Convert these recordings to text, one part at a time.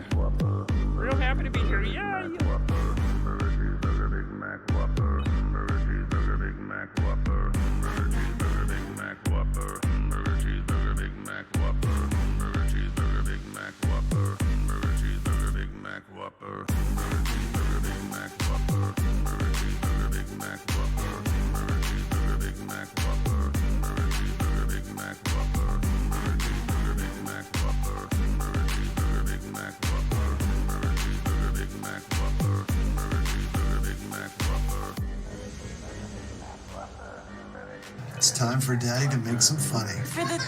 here. Real happy to be here. Yeah. It's time for Daddy to make some funny. For the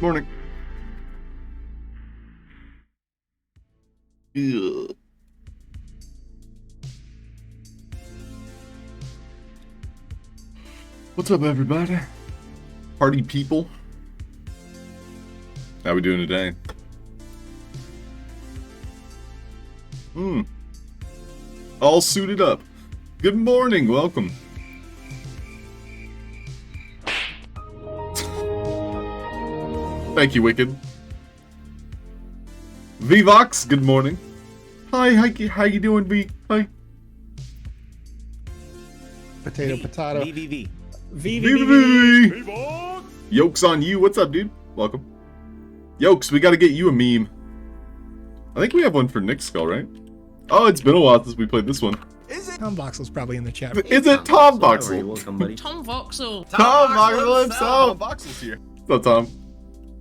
Morning. Ugh. What's up, everybody? Party people. How we doing today? All suited up. Good morning, welcome. Thank you, Wicked. VVox, good morning. Hi, how you doing, V? Hi. Potato. VVV. VVV. Yolks on you. What's up, dude? Welcome. Yolks, we gotta get you a meme. I think we have one for Nick Skull, right? Oh, it's been a while since we played this one. Is it? Tom Voxel's probably in the chat. Is it Tom Voxel? Welcome, buddy. Tom Voxel. Tom Voxel himself. Voxel's here. What's up, Tom?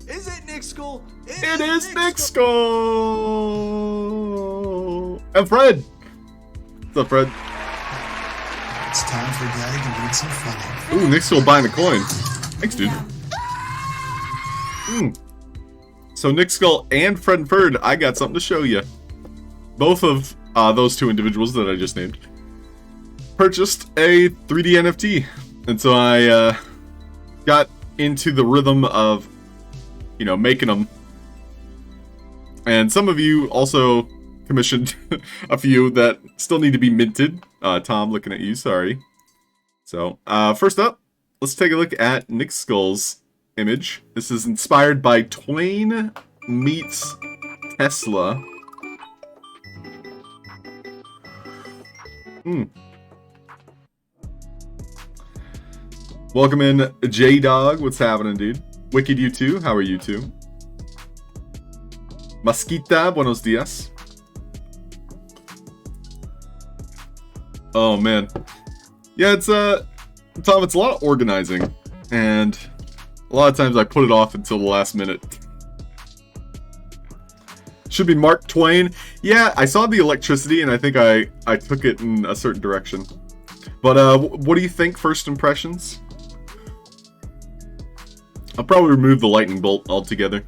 Is it Nick Skull? It is Nick Skull. And Fred. What's up, Fred? It's time for Daddy to make some funny. Ooh, Nick's still buying a coin. Thanks, dude. So Nick Skull and Fred Ferd, I got something to show you. Both of those two individuals that I just named purchased a 3D NFT, and so I got into the rhythm of, you know, making them. And some of you also commissioned a few that still need to be minted. Tom, looking at you, sorry. So, first up, let's take a look at Nick Skull's image. This is inspired by Twain meets Tesla. Welcome in, J-Dog. What's happening, dude? Wicked, you too. How are you two? Masquita, buenos dias. Oh, man. Yeah, it's, Tom, it's a lot of organizing. And a lot of times I put it off until the last minute. Should be Mark Twain. Yeah, I saw the electricity and I think I took it in a certain direction. But, what do you think, first impressions? I'll probably remove the lightning bolt altogether.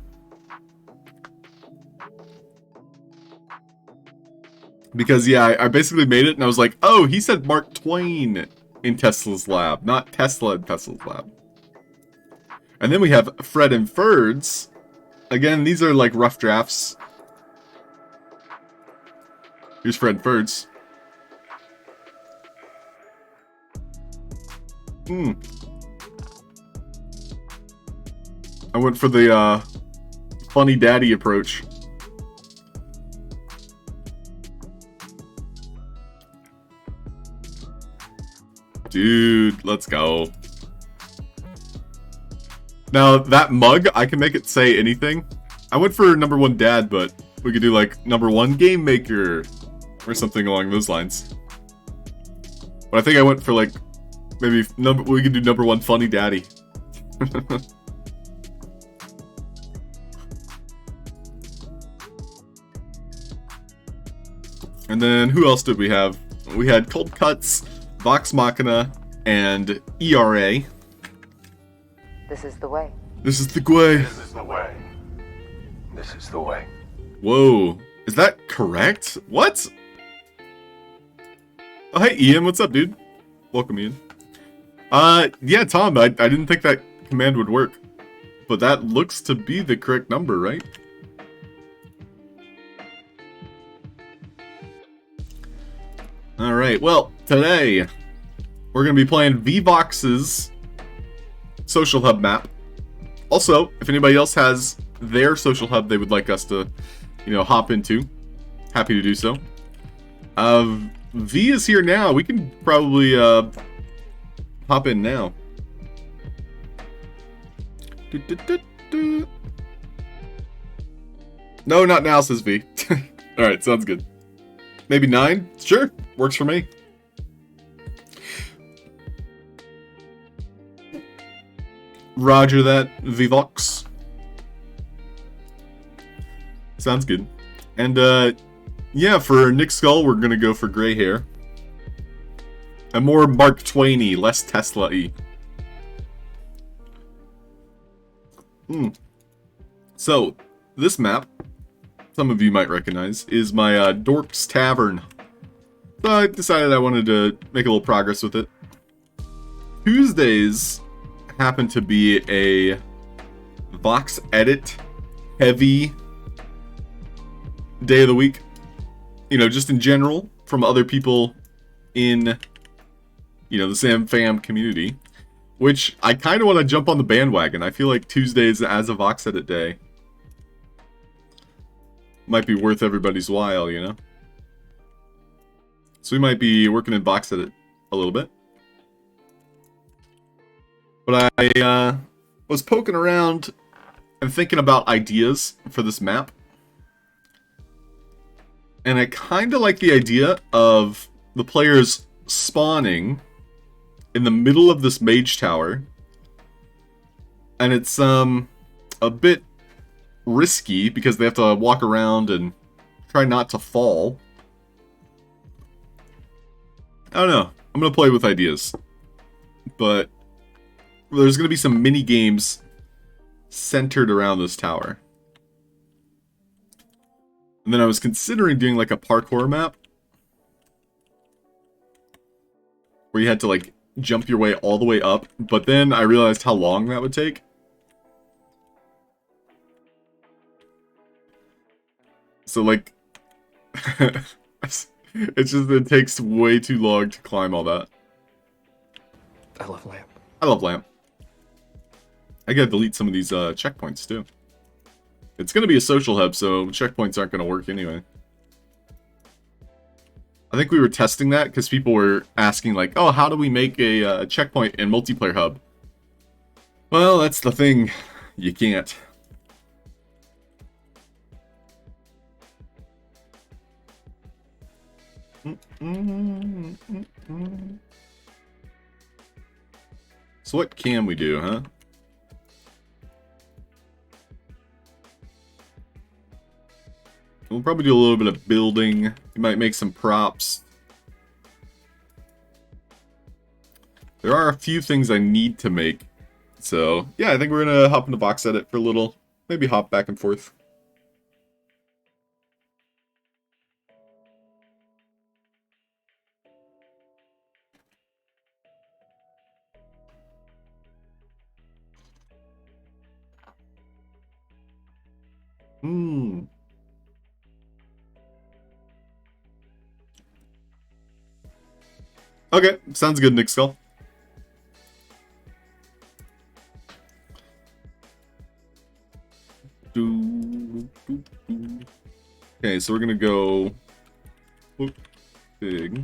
Because, yeah, I basically made it and I was like, oh, he said Mark Twain in Tesla's lab, not Tesla in Tesla's lab. And then we have Fred and Ferds. Again, these are like rough drafts. Here's Fred Ferds. I went for the funny daddy approach. Dude, let's go. Now, that mug, I can make it say anything. I went for number 1 dad, but we could do like number 1 game maker or something along those lines. But I think I went for like maybe we could do number 1 funny daddy. And then who else did we have? We had Cold Cuts, Vox Machina, and ERA. This is the way. This is the way. This is the way. This is the way. Whoa. Is that correct? What? Oh, hey, Ian. What's up, dude? Welcome, Ian. Yeah, Tom, I didn't think that command would work. But that looks to be the correct number, right? Alright, well, today we're going to be playing VVox's social hub map. Also, if anybody else has their social hub they would like us to, hop into, happy to do so. V is here now. We can probably hop in now. No, not now, says V. Alright, sounds good. Maybe 9? Sure, works for me. Roger that, VVox. Sounds good. And, yeah, for Nick Skull, we're gonna go for gray hair. And more Mark Twain-y, less Tesla-y. So, this map, some of you might recognize, is my Dork's Tavern. So I decided I wanted to make a little progress with it. Tuesdays happen to be a Vox Edit heavy day of the week. Just in general, from other people in, the Sam Fam community. Which, I kind of want to jump on the bandwagon. I feel like Tuesdays as a Vox Edit day might be worth everybody's while, So we might be working in Vox Edit a little bit. But I was poking around and thinking about ideas for this map. And I kind of like the idea of the players spawning in the middle of this mage tower. And it's a bit risky because they have to walk around and try not to fall. I don't know. I'm going to play with ideas. But there's going to be some mini games centered around this tower. And then I was considering doing like a parkour map where you had to like jump your way all the way up, but then I realized how long that would take. So like it takes way too long to climb all that. I love lamp. I love lamp. I gotta delete some of these checkpoints too. It's gonna be a social hub, so checkpoints aren't gonna work anyway. I think we were testing that because people were asking like, oh, how do we make a checkpoint in multiplayer hub? Well, that's the thing. You can't. So what can we do, huh? We'll probably do a little bit of building. We might make some props. There are a few things I need to make. So, yeah, I think we're going to hop into Vox Edit for a little. Maybe hop back and forth. Okay, sounds good, Nick Skull. Okay, so we're gonna go big.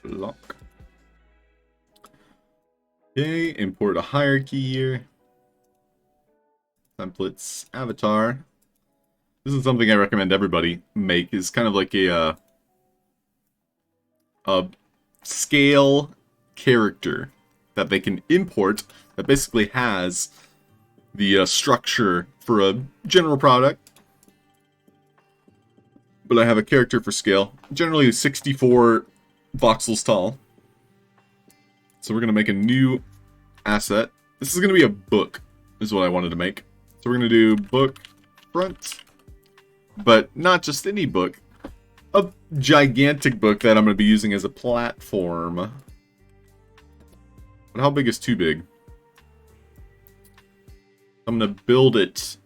Lock. Okay, import a hierarchy here. Templates, avatar. This is something I recommend everybody make. Is kind of like a scale character that they can import that basically has the structure for a general product. But I have a character for scale. Generally 64 voxels tall. So we're going to make a new asset. This is going to be a book, is what I wanted to make. So we're going to do book front. But not just any book. A gigantic book that I'm going to be using as a platform. But how big is too big? I'm going to build it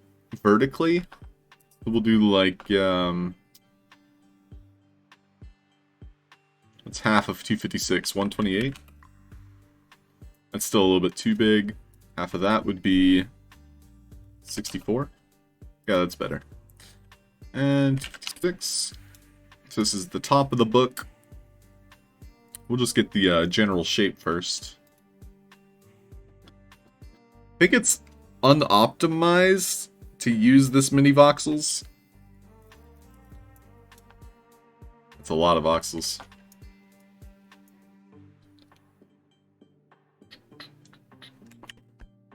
vertically. We'll do like, that's half of 256, 128. That's still a little bit too big. Half of that would be 64. Yeah, that's better. And 256. So this is the top of the book. We'll just get the general shape first. I think it's unoptimized to use this many voxels. That's a lot of voxels.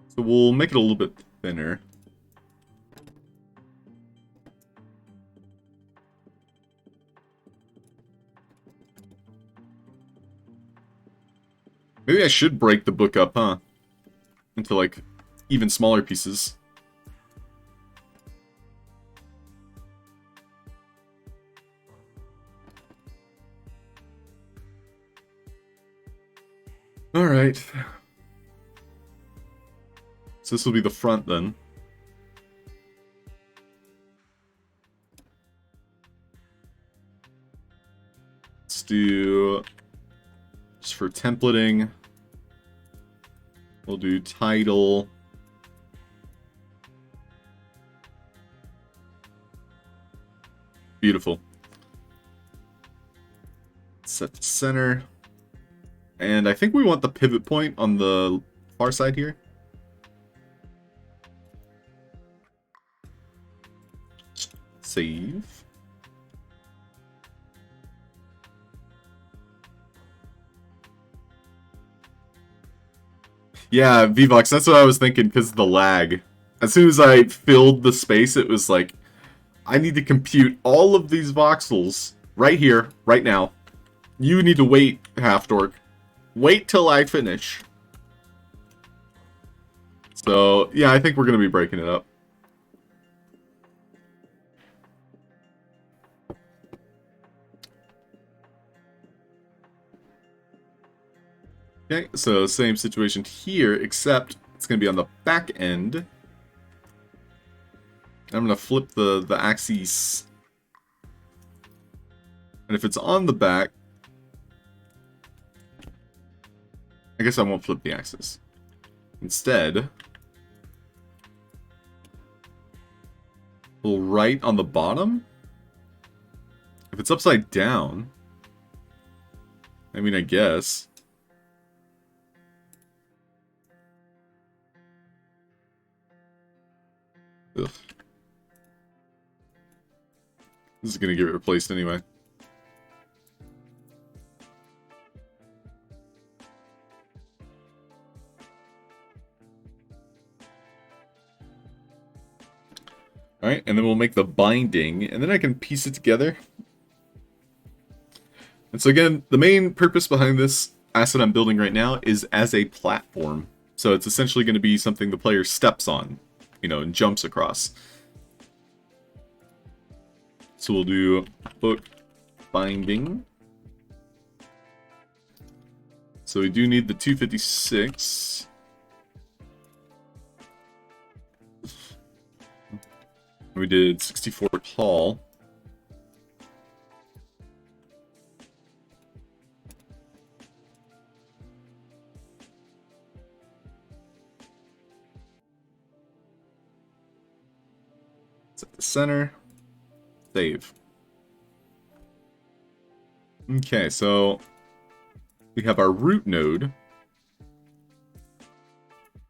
So we'll make it a little bit thinner. Maybe I should break the book up, huh? Into like even smaller pieces. All right. So this will be the front then. Let's do, just for templating, we'll do title. Beautiful. Set the center. And I think we want the pivot point on the far side here. Save. Yeah, VVox, that's what I was thinking because of the lag. As soon as I filled the space, it was like, I need to compute all of these voxels right here, right now. You need to wait, Halfd0rk. Wait till I finish. So, yeah, I think we're going to be breaking it up. Okay, so same situation here, except it's going to be on the back end. I'm going to flip the axes. And if it's on the back, I guess I won't flip the axis. Instead, we'll write on the bottom. If it's upside down, I mean, I guess. Ugh. This is gonna get replaced anyway. Alright, and then we'll make the binding, and then I can piece it together. And so again, the main purpose behind this asset I'm building right now is as a platform. So it's essentially going to be something the player steps on, you know, and jumps across. So we'll do book binding. So we do need the 256. We did 64 tall. Set the center. Save. Okay, so we have our root node.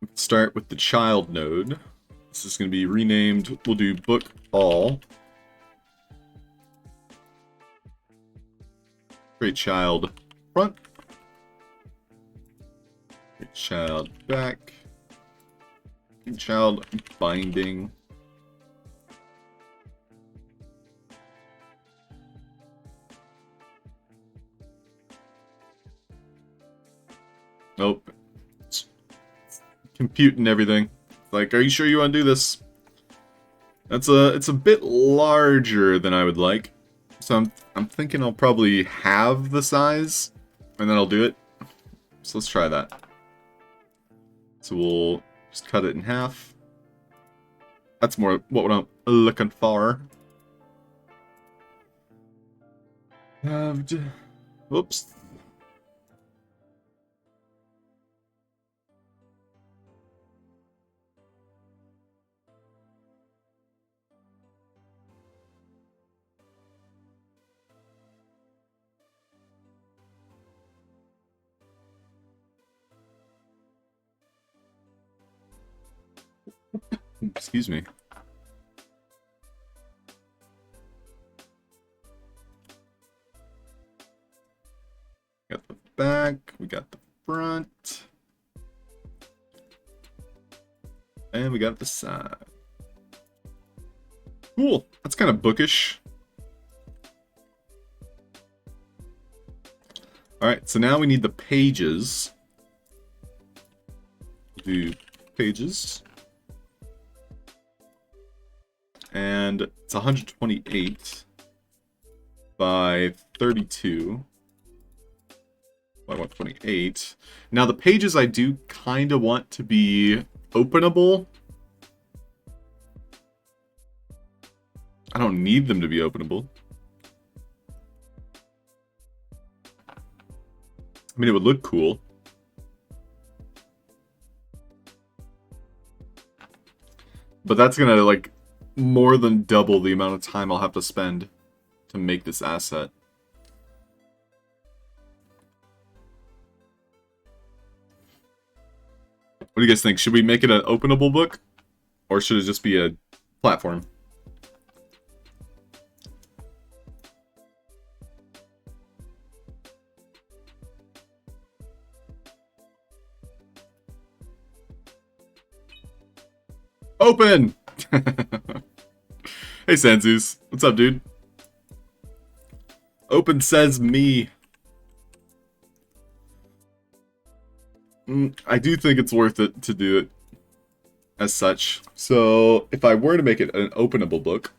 We can start with the child node. This is going to be renamed. We'll do book all. Create child front. Create child back. Create child binding. Nope. It's computing everything. Like, are you sure you want to do this? It's a bit larger than I would like. So I'm thinking I'll probably halve the size, and then I'll do it. So let's try that. So we'll just cut it in half. That's more what I'm looking for. Whoops. Excuse me. Got the back, we got the front, and we got the side. Cool. That's kind of bookish. Alright, so now we need the pages. Do pages. And it's 128 by 32 by 128. Now the pages I do kind of want to be openable. I don't need them to be openable. I mean, it would look cool. But that's gonna, like, more than double the amount of time I'll have to spend to make this asset. What do you guys think? Should we make it an openable book? Or should it just be a platform? Open! Hey Sansus, what's up, dude? Open says me. I do think it's worth it to do it as such. So if I were to make it an openable book,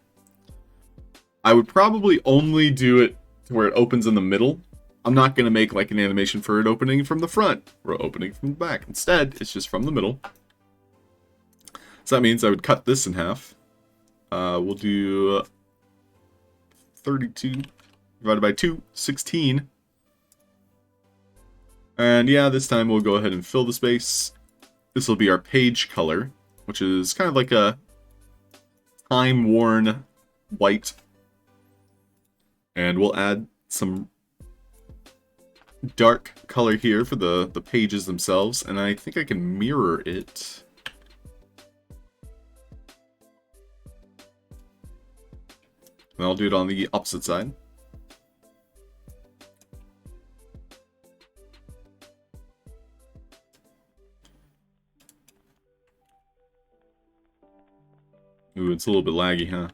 I would probably only do it to where it opens in the middle. I'm not going to make like an animation for it opening from the front or opening from the back. Instead, it's just from the middle. So that means I would cut this in half. We'll do 32 divided by 2, 16. And yeah, this time we'll go ahead and fill the space. This will be our page color, which is kind of like a time-worn white. And we'll add some dark color here for the pages themselves. And I think I can mirror it. And I'll do it on the opposite side. Ooh, it's a little bit laggy, huh? A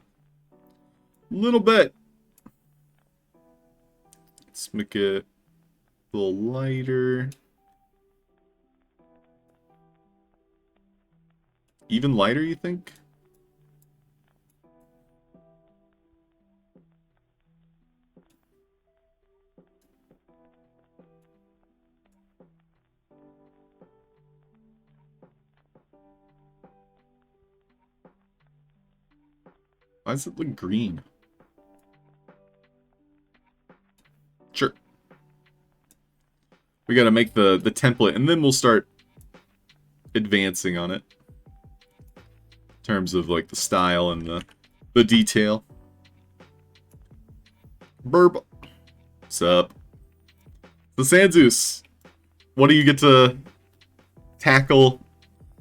little bit. Let's make it a little lighter. Even lighter, you think? Why does it look green? Sure. We gotta make the template, and then we'll start advancing on it. In terms of, like, the style and the detail. Burb. Sup? So Sanzus, what do you get to tackle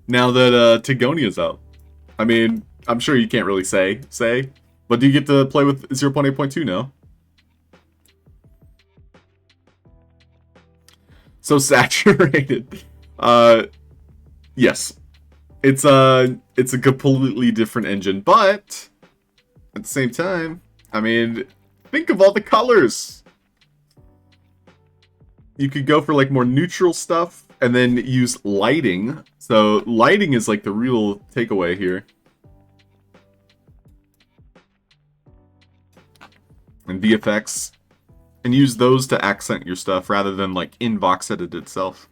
now that Tigonia's out? I mean, I'm sure you can't really say, but do you get to play with 0.8.2 now? So saturated. Yes. It's a completely different engine, but at the same time, I mean, think of all the colors. You could go for like more neutral stuff and then use lighting. So lighting is like the real takeaway here. And VFX. And use those to accent your stuff rather than like in Vox Edit itself.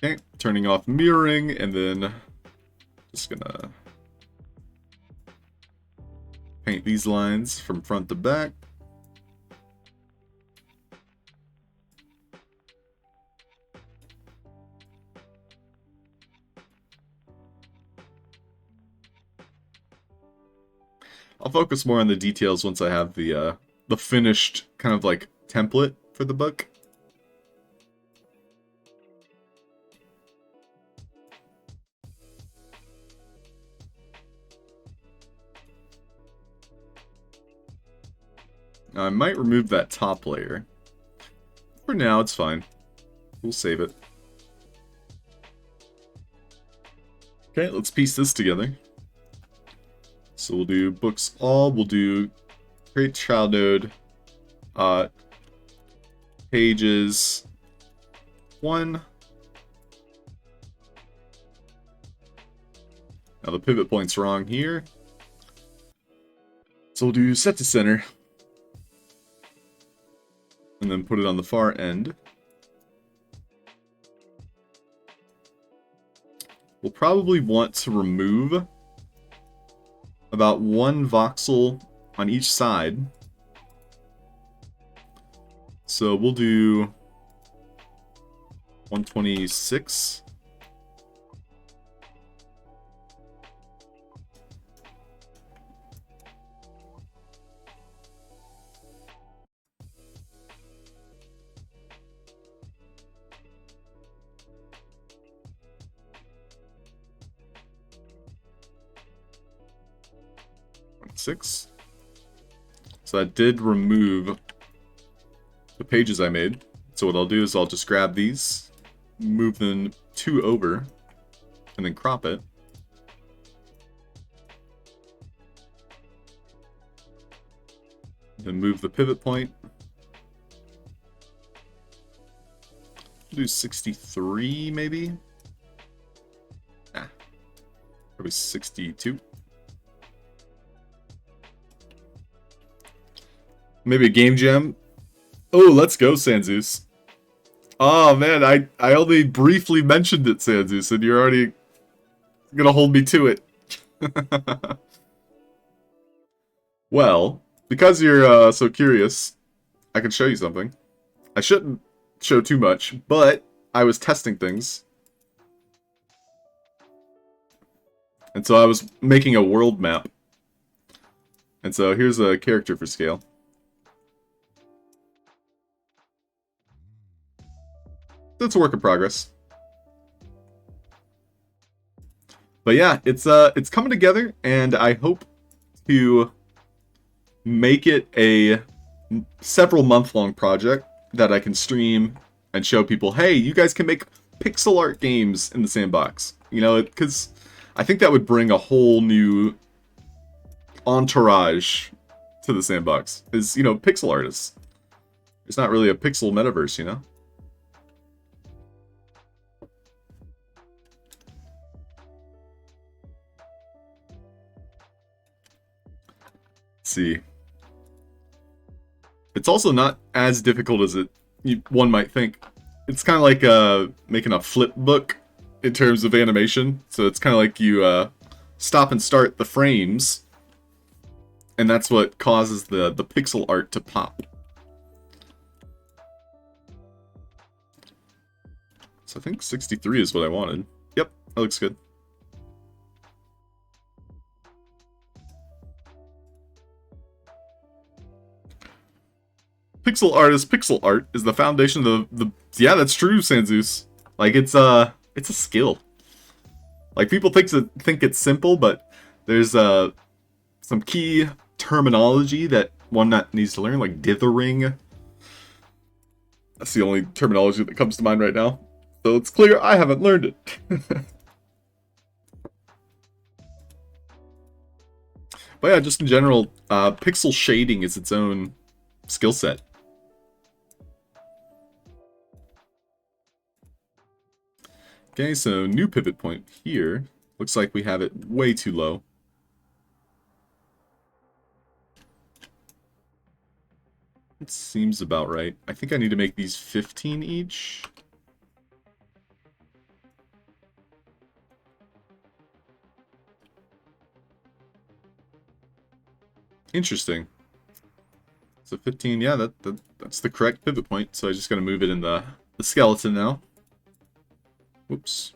Okay, turning off mirroring and then just gonna paint these lines from front to back. I'll focus more on the details once I have the finished kind of like template for the book. I might remove that top layer. For now, it's fine. We'll save it. Okay, let's piece this together. So we'll do books all, we'll do create child node, pages 1. Now the pivot point's wrong here. So we'll do set to center. And then put it on the far end. We'll probably want to remove about 1 voxel on each side. So we'll do 126. Six. So I did remove the pages I made. So what I'll do is I'll just grab these, move them 2 over, and then crop it. Then move the pivot point. Do 63 maybe? Ah, probably 62. Maybe a game jam. Oh, let's go, Sanzus. Oh man, I only briefly mentioned it, Sanzus, and you're already gonna hold me to it. Well, because you're so curious, I can show you something. I shouldn't show too much, but I was testing things. And so I was making a world map. And so here's a character for scale. It's a work in progress. But yeah, it's coming together, and I hope to make it a several month-long project that I can stream and show people, hey, you guys can make pixel art games in the sandbox. You know, because I think that would bring a whole new entourage to the sandbox. Is, you know, pixel artists. It's not really a pixel metaverse, you know? See, it's also not as difficult as one might think. It's kind of like making a flip book in terms of animation. So it's kind of like you stop and start the frames, and that's what causes the pixel art to pop. So I think 63 is what I wanted. Yep, that looks good. pixel art is pixel art is the foundation of the yeah, that's true, Sanzeus. Like it's a skill. Like people think it's simple, but there's some key terminology that one that needs to learn, like dithering. That's the only terminology that comes to mind right now. So it's clear I haven't learned it. But yeah, just in general, pixel shading is its own skill set. Okay, so new pivot point here. Looks like we have it way too low. It seems about right. I think I need to make these 15 each. Interesting. So 15, yeah, that's the correct pivot point. So I just gotta move it in the skeleton now. Whoops.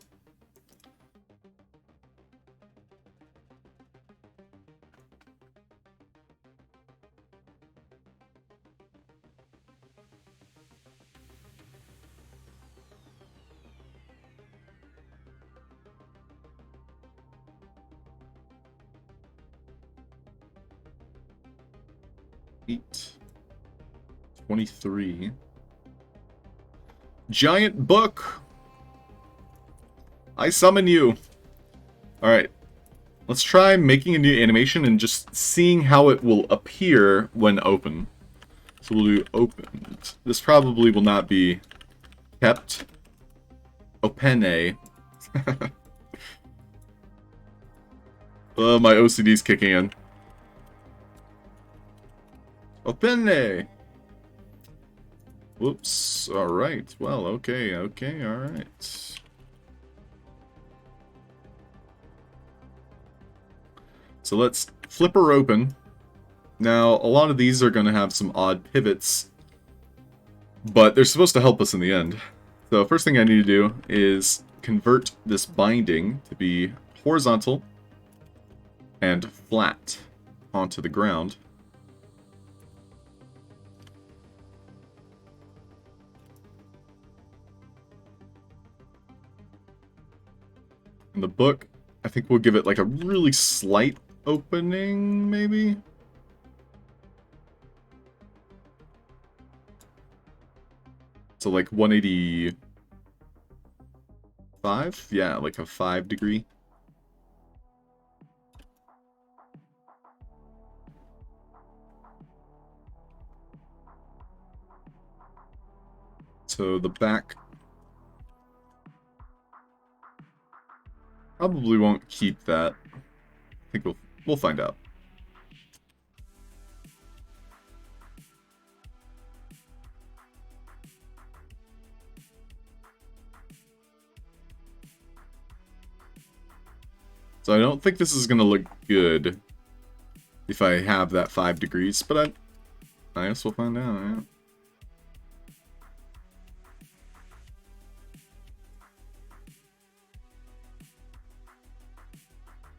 Eight. 23. Giant book! I summon you! Alright. Let's try making a new animation and just seeing how it will appear when open. So we'll do opened. This probably will not be kept. Opene. My OCD's kicking in. Opene! Whoops. Alright. Well, okay, alright. So let's flip her open. Now, a lot of these are going to have some odd pivots, but they're supposed to help us in the end. So first thing I need to do is convert this binding to be horizontal and flat onto the ground. In the book, I think we'll give it like a really slight opening, maybe? So like 185? Yeah, like a 5 degree. So the back probably won't keep that. I think we'll find out. So I don't think this is gonna look good if I have that 5 degrees, but I guess we'll find out. Yeah.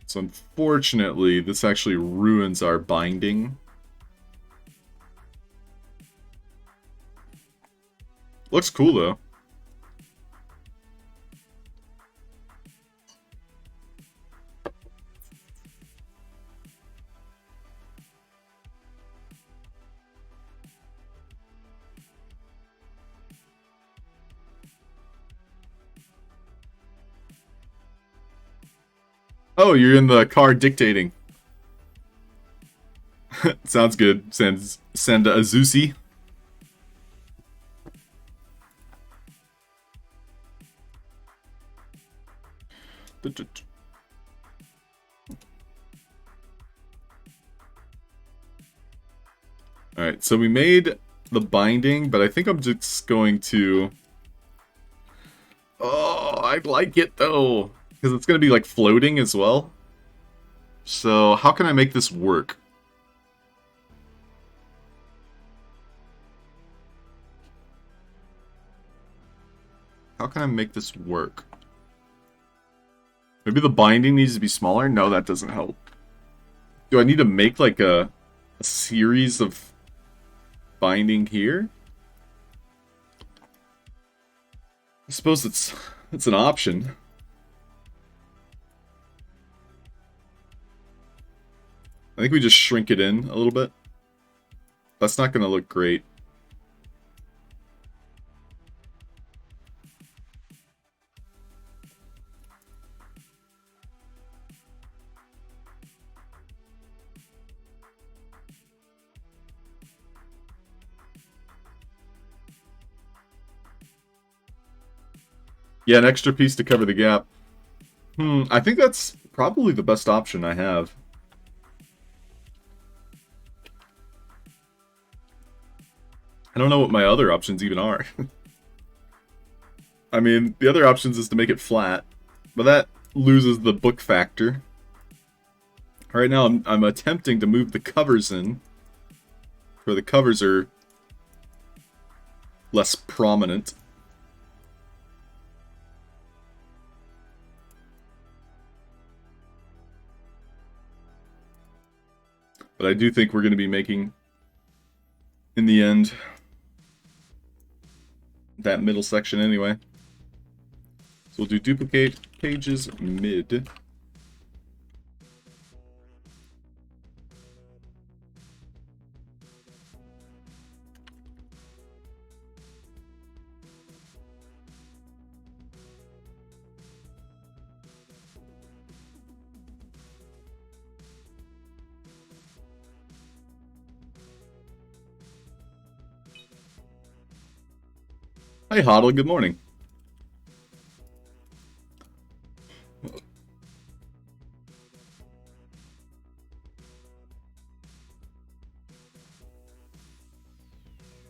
So unfortunately, this actually ruins our binding. Looks cool though. Oh, you're in the car dictating. Sounds good. Send a Zusi. Alright, so we made the binding, but I think I'm just going to... Oh, I like it though. Because it's going to be like floating as well. So how can I make this work? How can I make this work? Maybe the binding needs to be smaller? No, that doesn't help. Do I need to make like a series of binding here. I suppose it's an option. I think we just shrink it in a little bit. That's not going to look great. Yeah, an extra piece to cover the gap. I think that's probably the best option I have. I don't know what my other options even are. I mean, the other options is to make it flat, but that loses the book factor. Right now, I'm attempting to move the covers in, where the covers are less prominent. But I do think we're going to be making, in the end, that middle section anyway. So we'll do duplicate pages mid. Hi, Halfd0rk, good morning.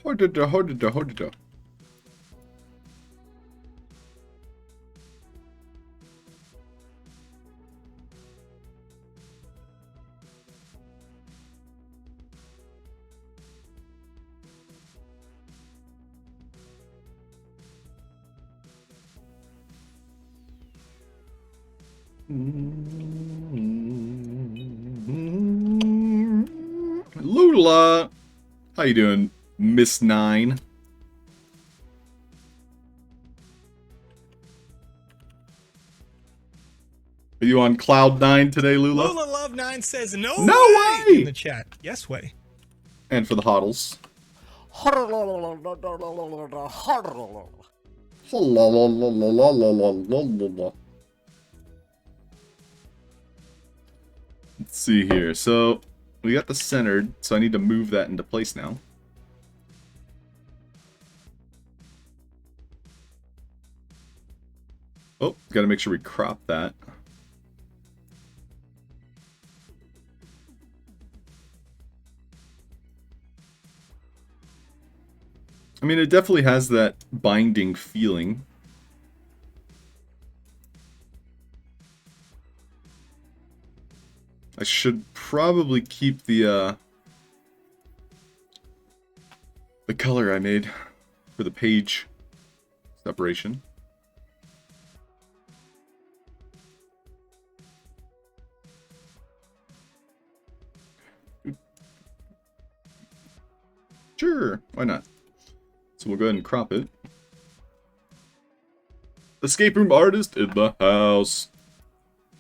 Halfd0rk. Lula! How you doing, Miss 9? Are you on Cloud 9 today, Lula? Lula Love 9 says no way! In the chat. Yes way. And for the hodls. Let's see here. So we got the centered, so I need to move that into place now. Oh, gotta make sure we crop that. I mean, it definitely has that binding feeling. I should probably keep the color I made for the page separation. Sure, why not? So we'll go ahead and crop it. Escape room artist in the house.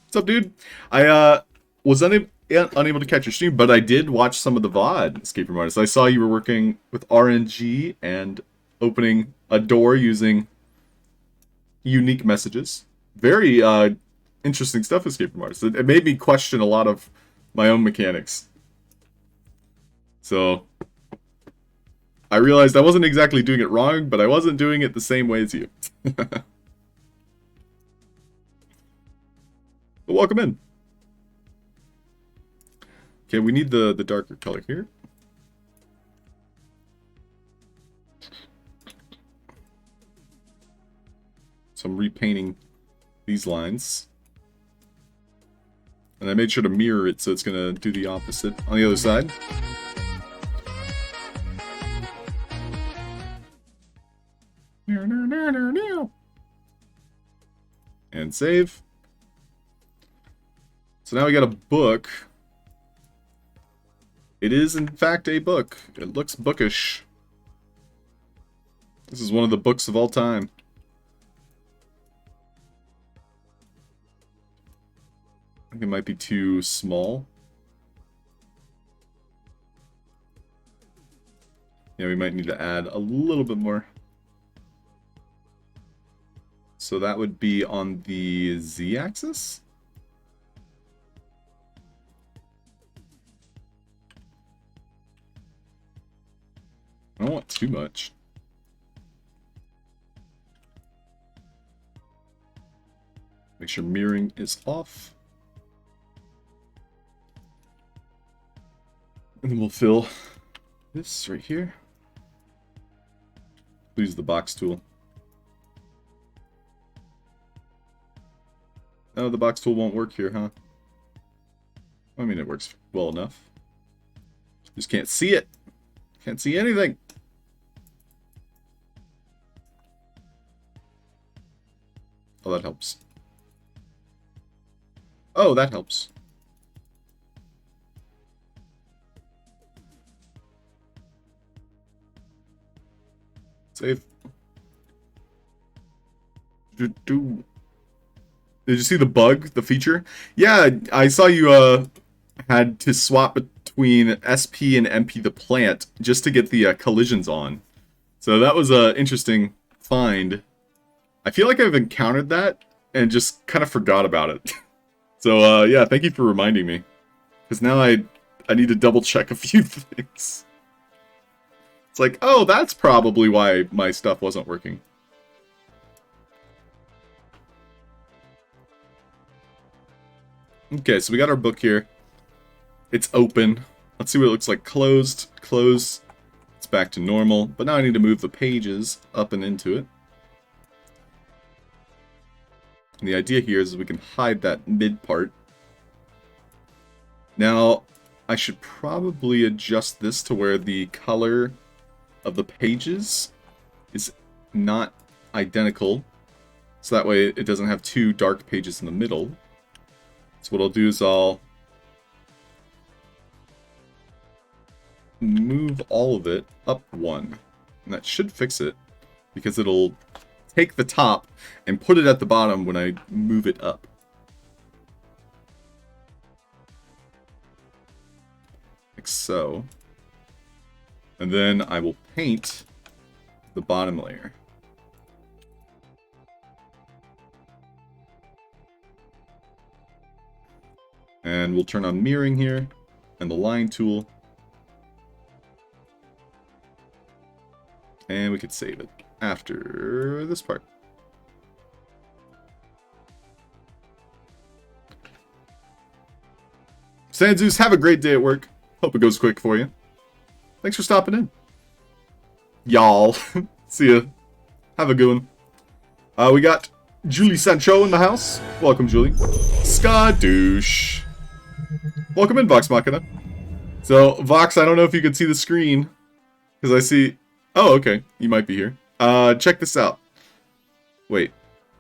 What's up, dude? I was unable to catch your stream, but I did watch some of the VOD escape room artist. I saw you were working with RNG and opening a door using unique messages. Very interesting stuff, escape room artist. It made me question a lot of my own mechanics. So I realized I wasn't exactly doing it wrong, but I wasn't doing it the same way as you. But welcome in. Okay, we need the darker color here. So I'm repainting these lines. And I made sure to mirror it so it's going to do the opposite on the other side. And save. So now we got a book. It is, in fact, a book. It looks bookish. This is one of the books of all time. I think it might be too small. Yeah, we might need to add a little bit more. So that would be on the Z-axis? I don't want too much. Make sure mirroring is off. And then we'll fill this right here. Use the box tool. Oh, the box tool won't work here, huh? I mean, it works well enough. Just can't see it. Can't see anything. Oh, that helps. Oh, that helps. Save. Did you see the bug, the feature? Yeah, I saw you had to swap between SP and MP the plant just to get the collisions on. So that was an interesting find. I feel like I've encountered that and just kind of forgot about it. So yeah, thank you for reminding me. Because now I need to double check a few things. It's like, oh, that's probably why my stuff wasn't working. Okay, so we got our book here. It's open. Let's see what it looks like. Closed. Close. It's back to normal. But now I need to move the pages up and into it. And the idea here is we can hide that mid part. Now, I should probably adjust this to where the color of the pages is not identical. So that way it doesn't have two dark pages in the middle. So what I'll do is I'll move all of it up one. And that should fix it, because it'll take the top and put it at the bottom when I move it up. Like so. And then I will paint the bottom layer. And we'll turn on mirroring here, and the line tool. And we could save it after this part. Sanzus, have a great day at work. Hope it goes quick for you. Thanks for stopping in. Y'all. See ya. Have a good one. We got Julie Sancho in the house. Welcome, Julie. Skadoosh. Welcome in, Vox Machina. So, Vox, I don't know if you can see the screen. Because I see... Oh, okay. You might be here. Check this out. Wait.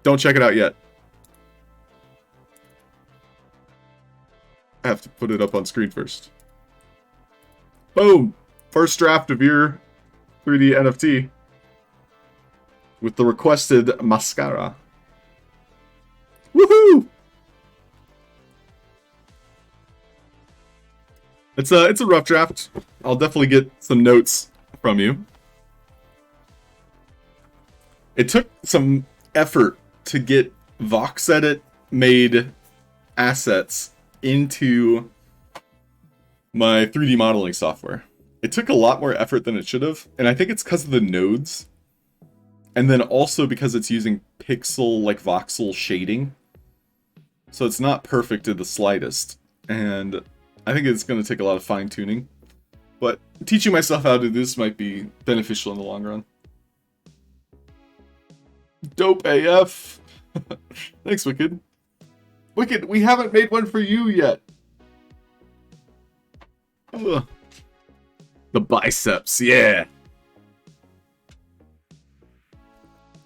Don't check it out yet. I have to put it up on screen first. Boom! First draft of your 3D NFT. With the requested mascara. Woohoo! It's a rough draft. I'll definitely get some notes from you. It took some effort to get VoxEdit made assets into my 3D modeling software. It took a lot more effort than it should have, and I think it's because of the nodes. And then also because it's using pixel, like voxel shading. So it's not perfect to the slightest. And I think it's going to take a lot of fine-tuning. But teaching myself how to do this might be beneficial in the long run. Dope AF. Thanks, Wicked. Wicked, we haven't made one for you yet. Ugh. The biceps, yeah.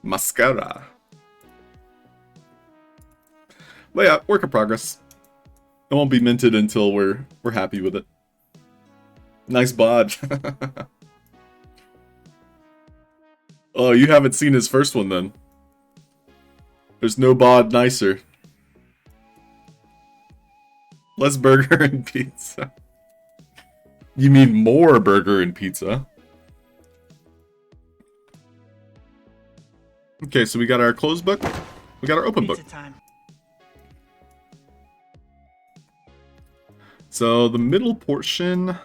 Mascara. But yeah, work in progress. It won't be minted until we're happy with it. Nice bod. Oh, you haven't seen his first one then. There's no bod nicer. Less burger and pizza. You mean more burger and pizza? Okay, so we got our closed book. We got our open book. Time. So the middle portion.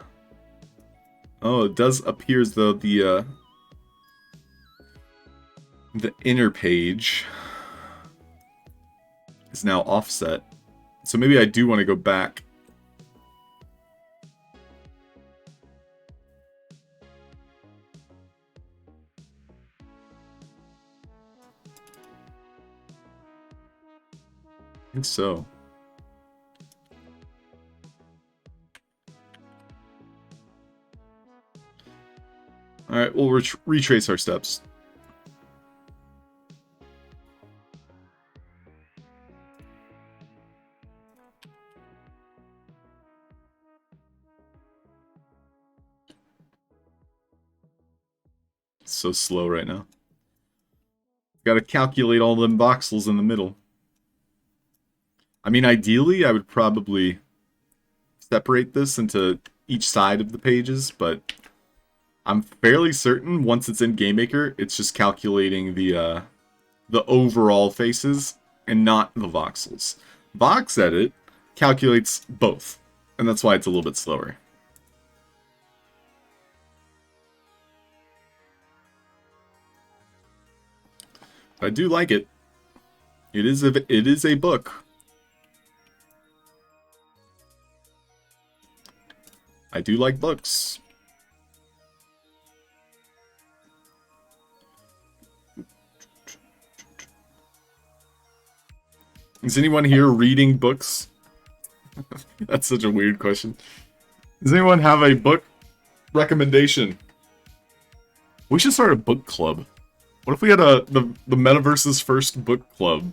Oh, it does appear as though the inner page is now offset. So maybe I do want to go back. I think so. Alright, we'll retrace our steps. So slow right now. Gotta calculate all them voxels in the middle. I mean, ideally, I would probably separate this into each side of the pages, but I'm fairly certain once it's in GameMaker, it's just calculating the overall faces and not the voxels. VoxEdit calculates both, and that's why it's a little bit slower. I do like it. It is a book. I do like books. Is anyone here reading books? That's such a weird question. Does anyone have a book recommendation? We should start a book club. What if we had the metaverse's first book club?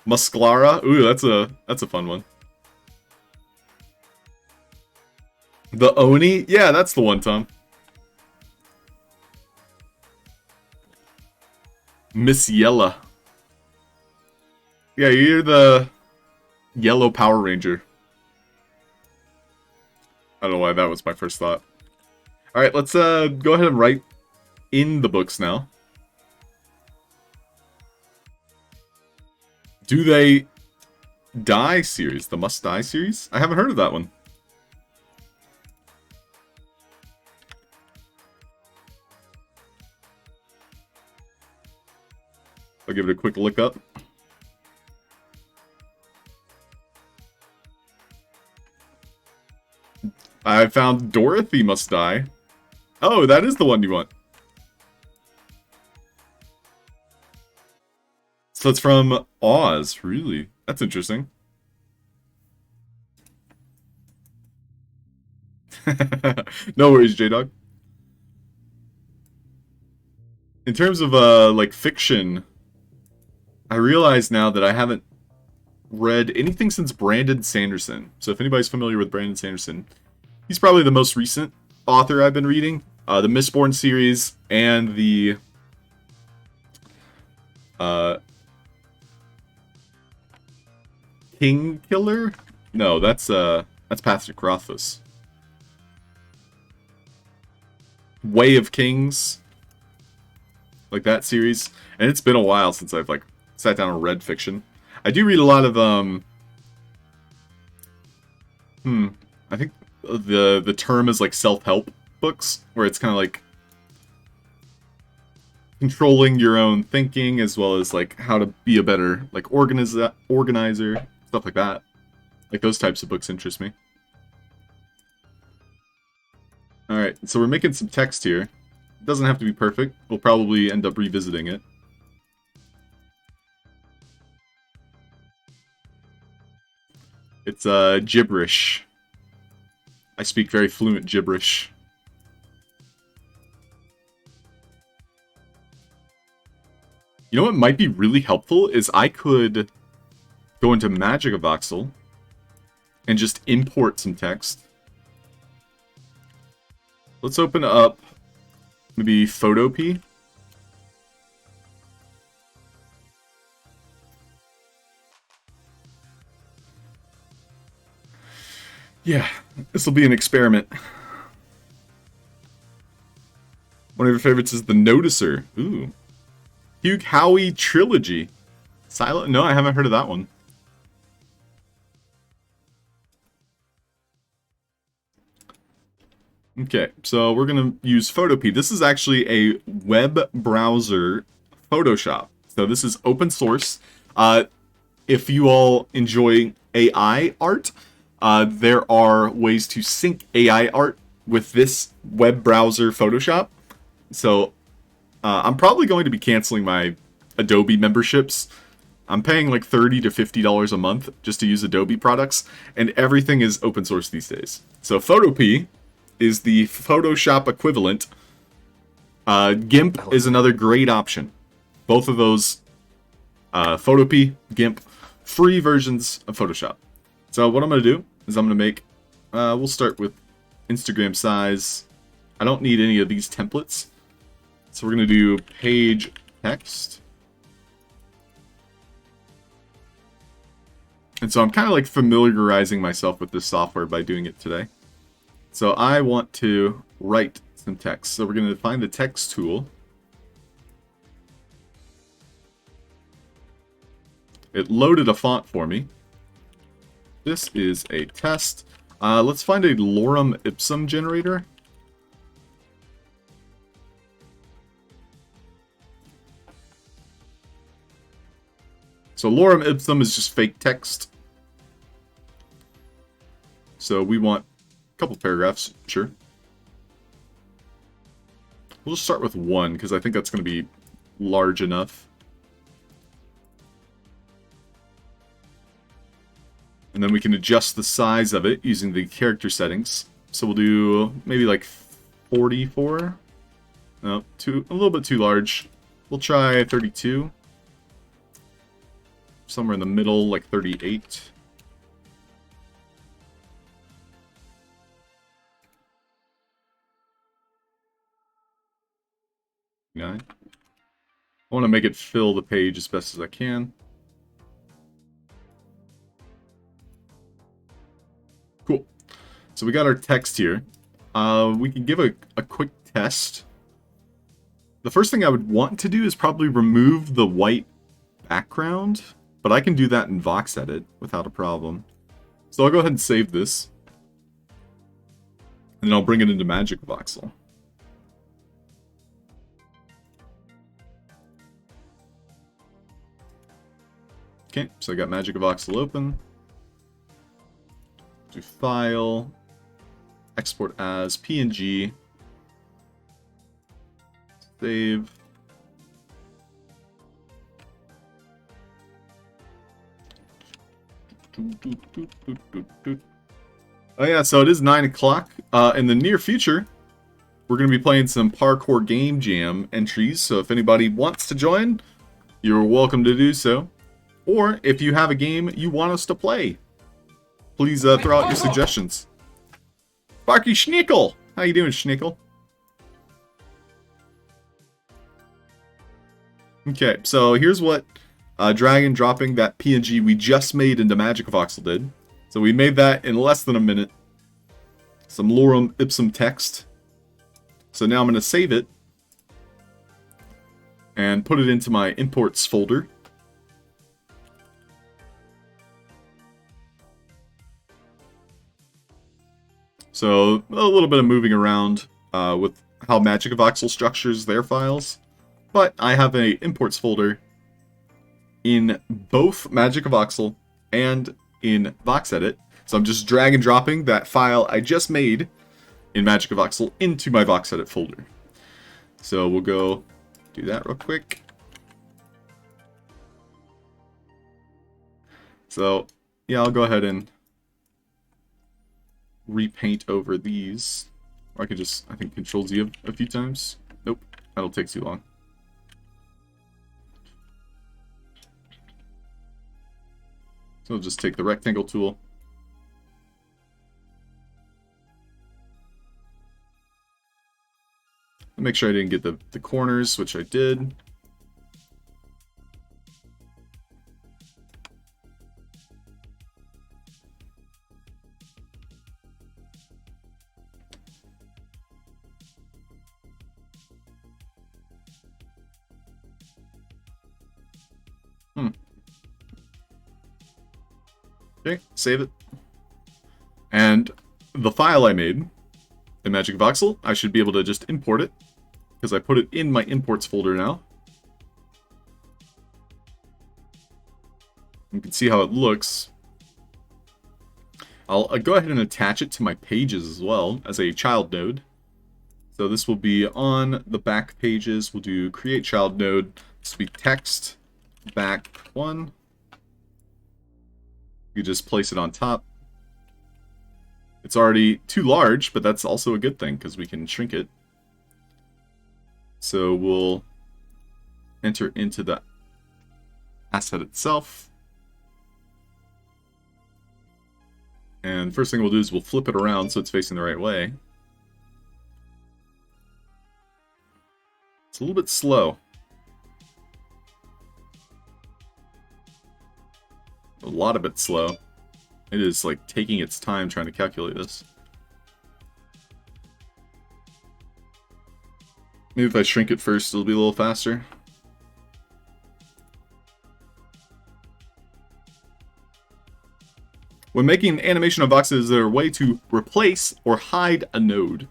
Musclara? Ooh, that's a fun one. The Oni? Yeah, that's the one, Tom. Miss Yella. Yeah, you're the yellow Power Ranger. I don't know why that was my first thought. Alright, let's go ahead and write in the books now. Do They Die series? The Must Die series? I haven't heard of that one. I'll give it a quick look up. I found Dorothy Must Die. Oh, that is the one you want. So it's from Oz, really? That's interesting. No worries, J-Dog. In terms of, like, fiction, I realize now that I haven't read anything since Brandon Sanderson. So if anybody's familiar with Brandon Sanderson, he's probably the most recent author I've been reading. The Mistborn series and the King Killer? No, that's Patrick Rothfuss. Way of Kings. Like that series. And it's been a while since I've like sat down and read fiction. I do read a lot of I think the term is like self-help books, where it's kind of like controlling your own thinking as well as like how to be a better like organizer, stuff like that. Like those types of books interest me. Alright, so we're making some text here. It doesn't have to be perfect. We'll probably end up revisiting it. It's gibberish. I speak very fluent gibberish. You know what might be really helpful is I could go into Magic Voxel and just import some text. let's open up maybe Photopea. Yeah, this will be an experiment. One of your favorites is The Noticer. Ooh. Hugh Howey Trilogy. Silent? No, I haven't heard of that one. Okay, so we're going to use Photopea. This is actually a web browser Photoshop. So this is open source. If you all enjoy AI art, there are ways to sync AI art with this web browser Photoshop. So I'm probably going to be canceling my Adobe memberships. I'm paying like $30 to $50 a month just to use Adobe products, and everything is open source these days. So Photopea is the Photoshop equivalent. GIMP is another great option. Both of those, Photopea, GIMP, free versions of Photoshop. So what I'm going to do is I'm going to make, we'll start with Instagram size. I don't need any of these templates. So we're going to do page text. And so I'm kind of like familiarizing myself with this software by doing it today. So I want to write some text. So we're going to find the text tool. It loaded a font for me. This is a test. Let's find a lorem ipsum generator. So lorem ipsum is just fake text. So we want a couple paragraphs, sure. We'll just start with one, because I think that's going to be large enough. And then we can adjust the size of it using the character settings. So we'll do maybe like 44. No, a little bit too large. We'll try 32. Somewhere in the middle, like 38. I want to make it fill the page as best as I can. Cool. So we got our text here. We can give a quick test. The first thing I would want to do is probably remove the white background, but I can do that in VoxEdit without a problem. So I'll go ahead and save this. And then I'll bring it into Magic Voxel. Okay, so I got Magic Voxel open. Do File, Export as PNG, Save. Oh yeah, so it is 9 o'clock. In the near future, we're going to be playing some Parkour Game Jam entries, so if anybody wants to join, you're welcome to do so. Or if you have a game you want us to play, please throw out your suggestions. Sparky Schnickel! How you doing, Schnickel? Okay, so here's what drag and dropping that PNG we just made into Magic Voxel did. So we made that in less than a minute. Some lorem ipsum text. So now I'm going to save it and put it into my imports folder. So a little bit of moving around with how Magic Voxel structures their files. But I have a imports folder in both Magic Voxel and in VoxEdit. So I'm just drag and dropping that file I just made in Magic Voxel into my VoxEdit folder. So we'll go do that real quick. So yeah, I'll go ahead and repaint over these. Or I could just, I think, Control Z a few times. Nope, that'll take too long. So I'll just take the rectangle tool. Make sure I didn't get the corners, which I did. Okay, save it. And the file I made in Magic Voxel, I should be able to just import it, because I put it in my imports folder now. You can see how it looks. I'll go ahead and attach it to my pages as well as a child node. So this will be on the back pages. We'll do create child node. This will be text back 1. You just place it on top. It's already too large, but that's also a good thing because we can shrink it. So we'll enter into the asset itself. And first thing we'll do is we'll flip it around so it's facing the right way. It's a little bit slow. A lot of it's slow. It is like taking its time trying to calculate this. Maybe if I shrink it first, it'll be a little faster. When making animation on boxes, is there a way to replace or hide a node?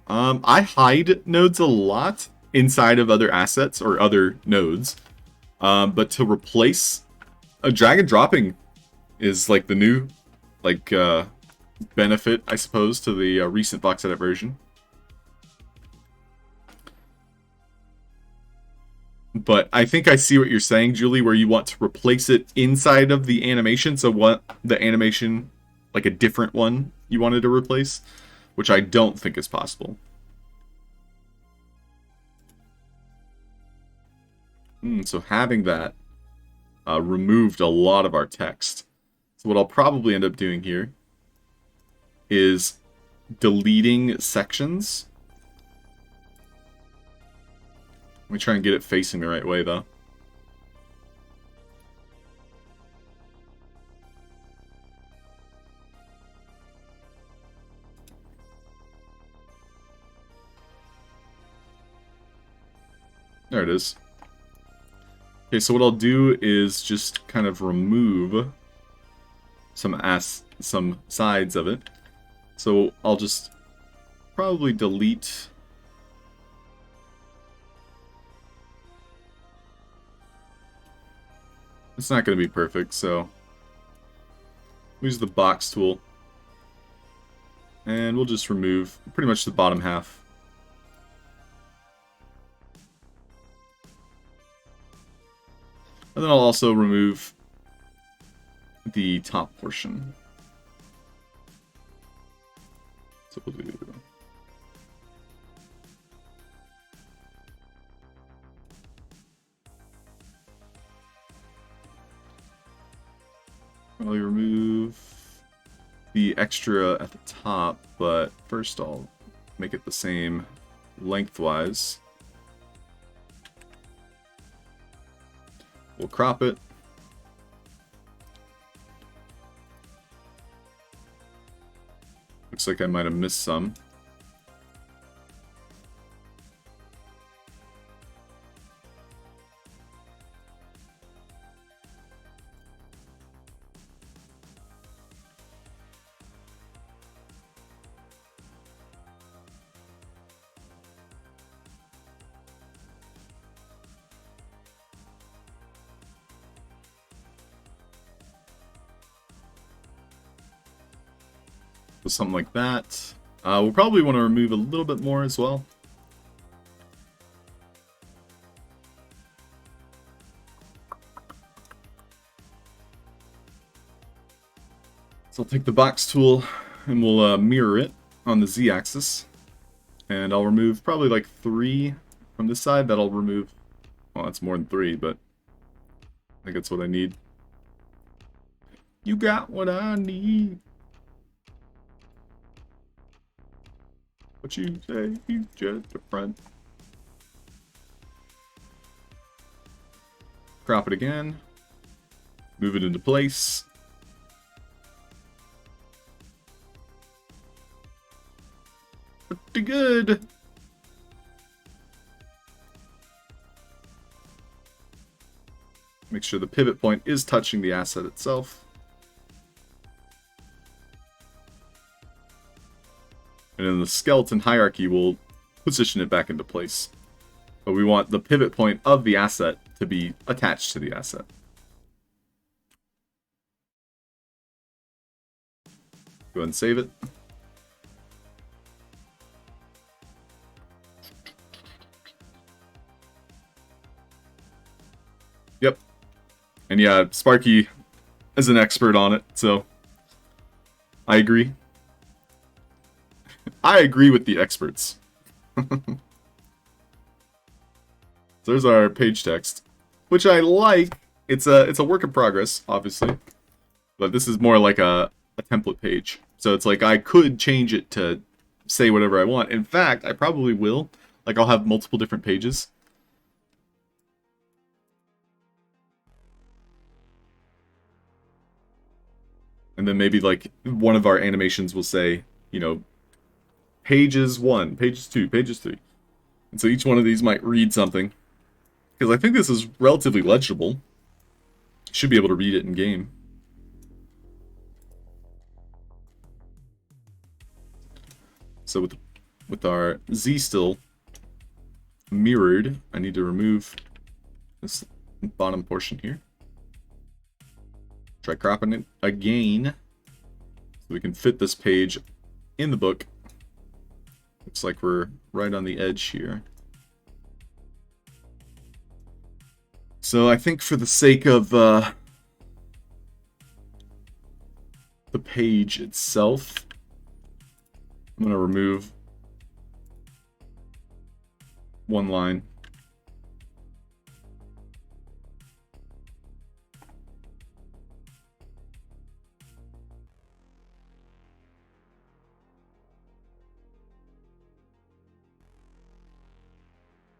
I hide nodes a lot inside of other assets or other nodes. But to replace, a drag and dropping is like the new benefit, I suppose, to the recent box edit version. But I think I see what you're saying, Julie, where you want to replace it inside of the animation. So what the animation, like a different one you wanted to replace, which I don't think is possible. So having that removed a lot of our text. So what I'll probably end up doing here is deleting sections. Let me try and get it facing the right way, though. There it is. Okay, so what I'll do is just kind of remove some sides of it. So I'll just probably delete it's not going to be perfect, so use the box tool. And we'll just remove pretty much the bottom half. And then I'll also remove the top portion. So we'll do I'll remove the extra at the top, but first I'll make it the same lengthwise. We'll crop it. Looks like I might have missed some. Something like that. We'll probably want to remove a little bit more as well. So I'll take the box tool and we'll mirror it on the Z-axis. And I'll remove probably like 3 from this side. That'll remove, well, that's more than 3, but I think that's what I need. You got what I need. What you say, you just a friend. Crop it again. Move it into place. Pretty good. Make sure the pivot point is touching the asset itself. And then the skeleton hierarchy will position it back into place. But we want the pivot point of the asset to be attached to the asset. Go ahead and save it. Yep. And yeah, Sparky is an expert on it, so I agree. I agree with the experts. So there's our page text, which I like. It's a work in progress, obviously, but this is more like a template page. So it's like I could change it to say whatever I want. In fact, I probably will. Like I'll have multiple different pages. And then maybe like one of our animations will say, you know, pages 1, pages 2, pages 3. And so each one of these might read something. Because I think this is relatively legible. Should be able to read it in game. So with our Z still mirrored, I need to remove this bottom portion here. Try cropping it again so we can fit this page in the book. Looks like we're right on the edge here. So I think for the sake of the page itself, I'm going to remove one line.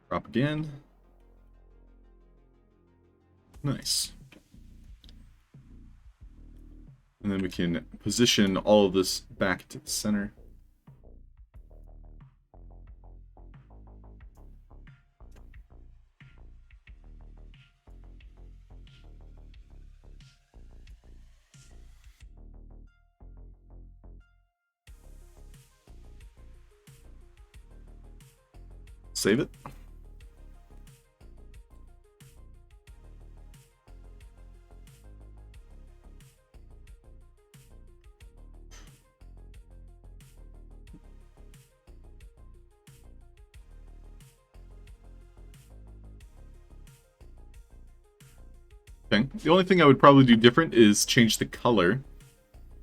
Drop again. Nice. And then we can position all of this back to the center. Save it. Okay. The only thing I would probably do different is change the color.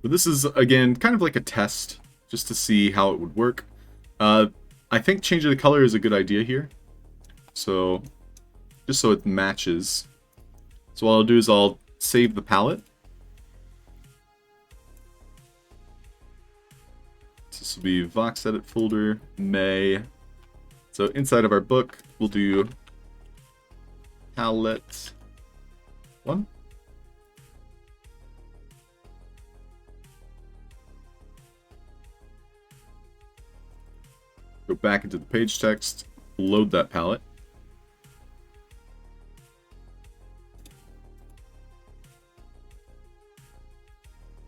But this is, again, kind of like a test, just to see how it would work. I think changing the color is a good idea here. So, just so it matches. So what I'll do is I'll save the palette. So this will be Vox Edit folder, May. So inside of our book, we'll do palette 1. Go back into the page text, load that palette.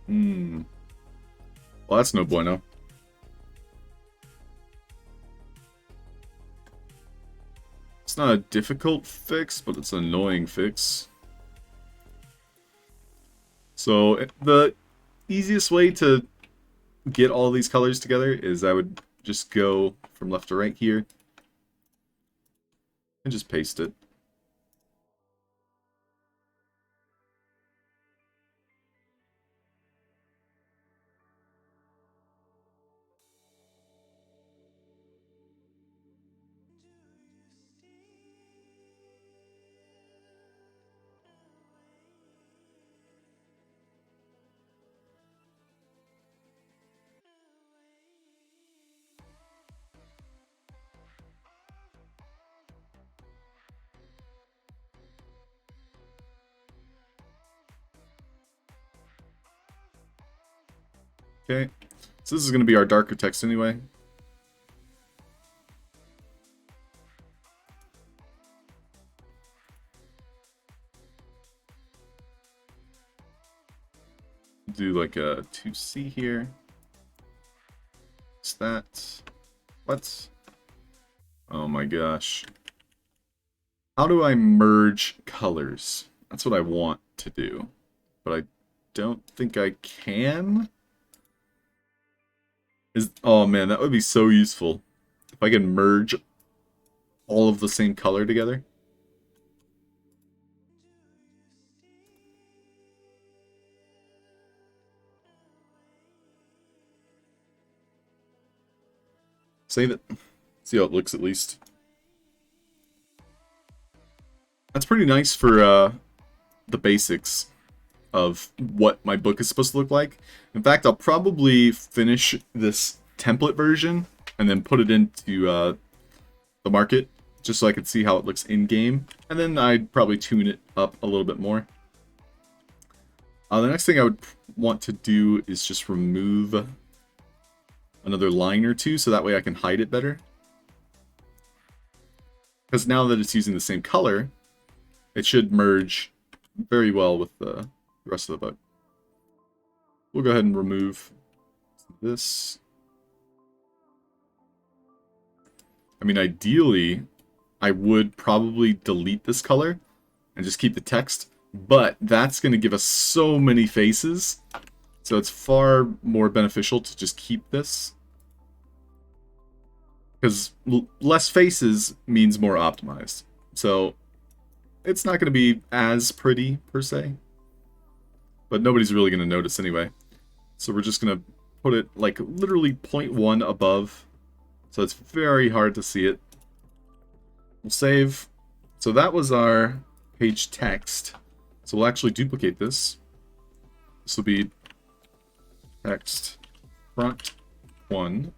Well, that's no bueno. It's not a difficult fix, but it's an annoying fix. So the easiest way to get all these colors together is I would just go from left to right here and just paste it. Okay, so this is going to be our darker text anyway. Do like a 2C here. What's that? What? Oh my gosh. How do I merge colors? That's what I want to do, but I don't think I can. Oh man, that would be so useful if I can merge all of the same color together. Save it. See how it looks at least. That's pretty nice for the basics of what my book is supposed to look like. In fact, I'll probably finish this template version and then put it into the market just so I can see how it looks in-game. And then I'd probably tune it up a little bit more. The next thing I would want to do is just remove another line or two so that way I can hide it better. Because now that it's using the same color, it should merge very well with the rest of the book. We'll go ahead and remove this. I mean, ideally, I would probably delete this color and just keep the text, but that's going to give us so many faces, so it's far more beneficial to just keep this. Because less faces means more optimized. So it's not going to be as pretty, per se. But nobody's really going to notice anyway. So we're just going to put it like literally 0.1 above. So it's very hard to see it. We'll save. So that was our page text. So we'll actually duplicate this. This will be text front 1.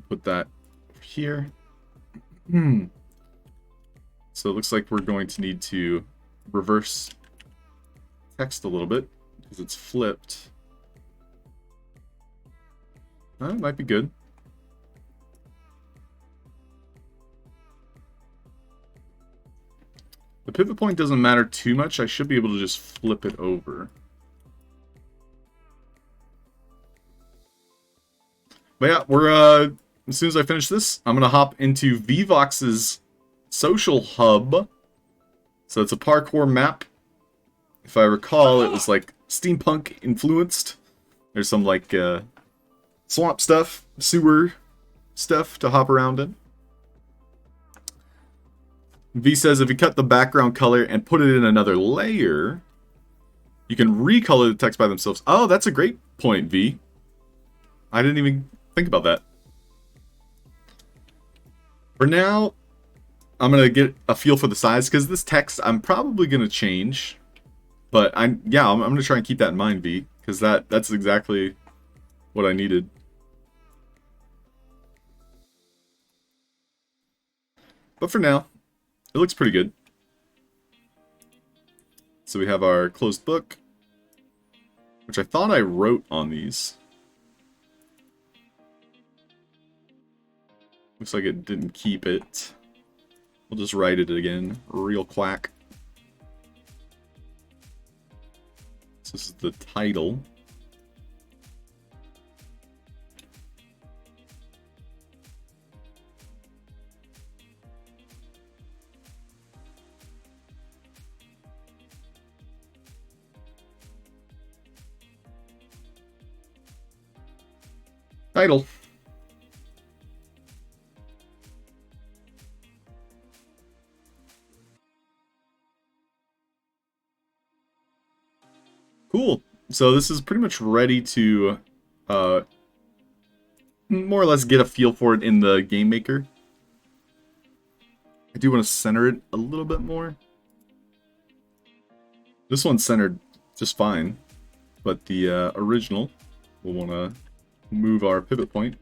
Put that here. So it looks like we're going to need to reverse text a little bit because it's flipped. It might be good. The pivot point doesn't matter too much. I should be able to just flip it over. But yeah, we're as soon as I finish this, I'm gonna hop into Vvox's social hub. So it's a parkour map. If I recall, it was like steampunk influenced. There's some like swamp stuff, sewer stuff to hop around in. V says if you cut the background color and put it in another layer, you can recolor the text by themselves. Oh, that's a great point, V. I didn't even think about that. For now, I'm going to get a feel for the size, because this text I'm probably going to change. But I'm going to try and keep that in mind, V, because that's exactly what I needed. But for now, it looks pretty good. So we have our closed book, which I thought I wrote on these. Looks like it didn't keep it. We'll just write it again, real quack. So this is the title. Title. Cool. So this is pretty much ready to more or less get a feel for it in the Game Maker. I do want to center it a little bit more. This one's centered just fine, but the original, we'll want to move our pivot point.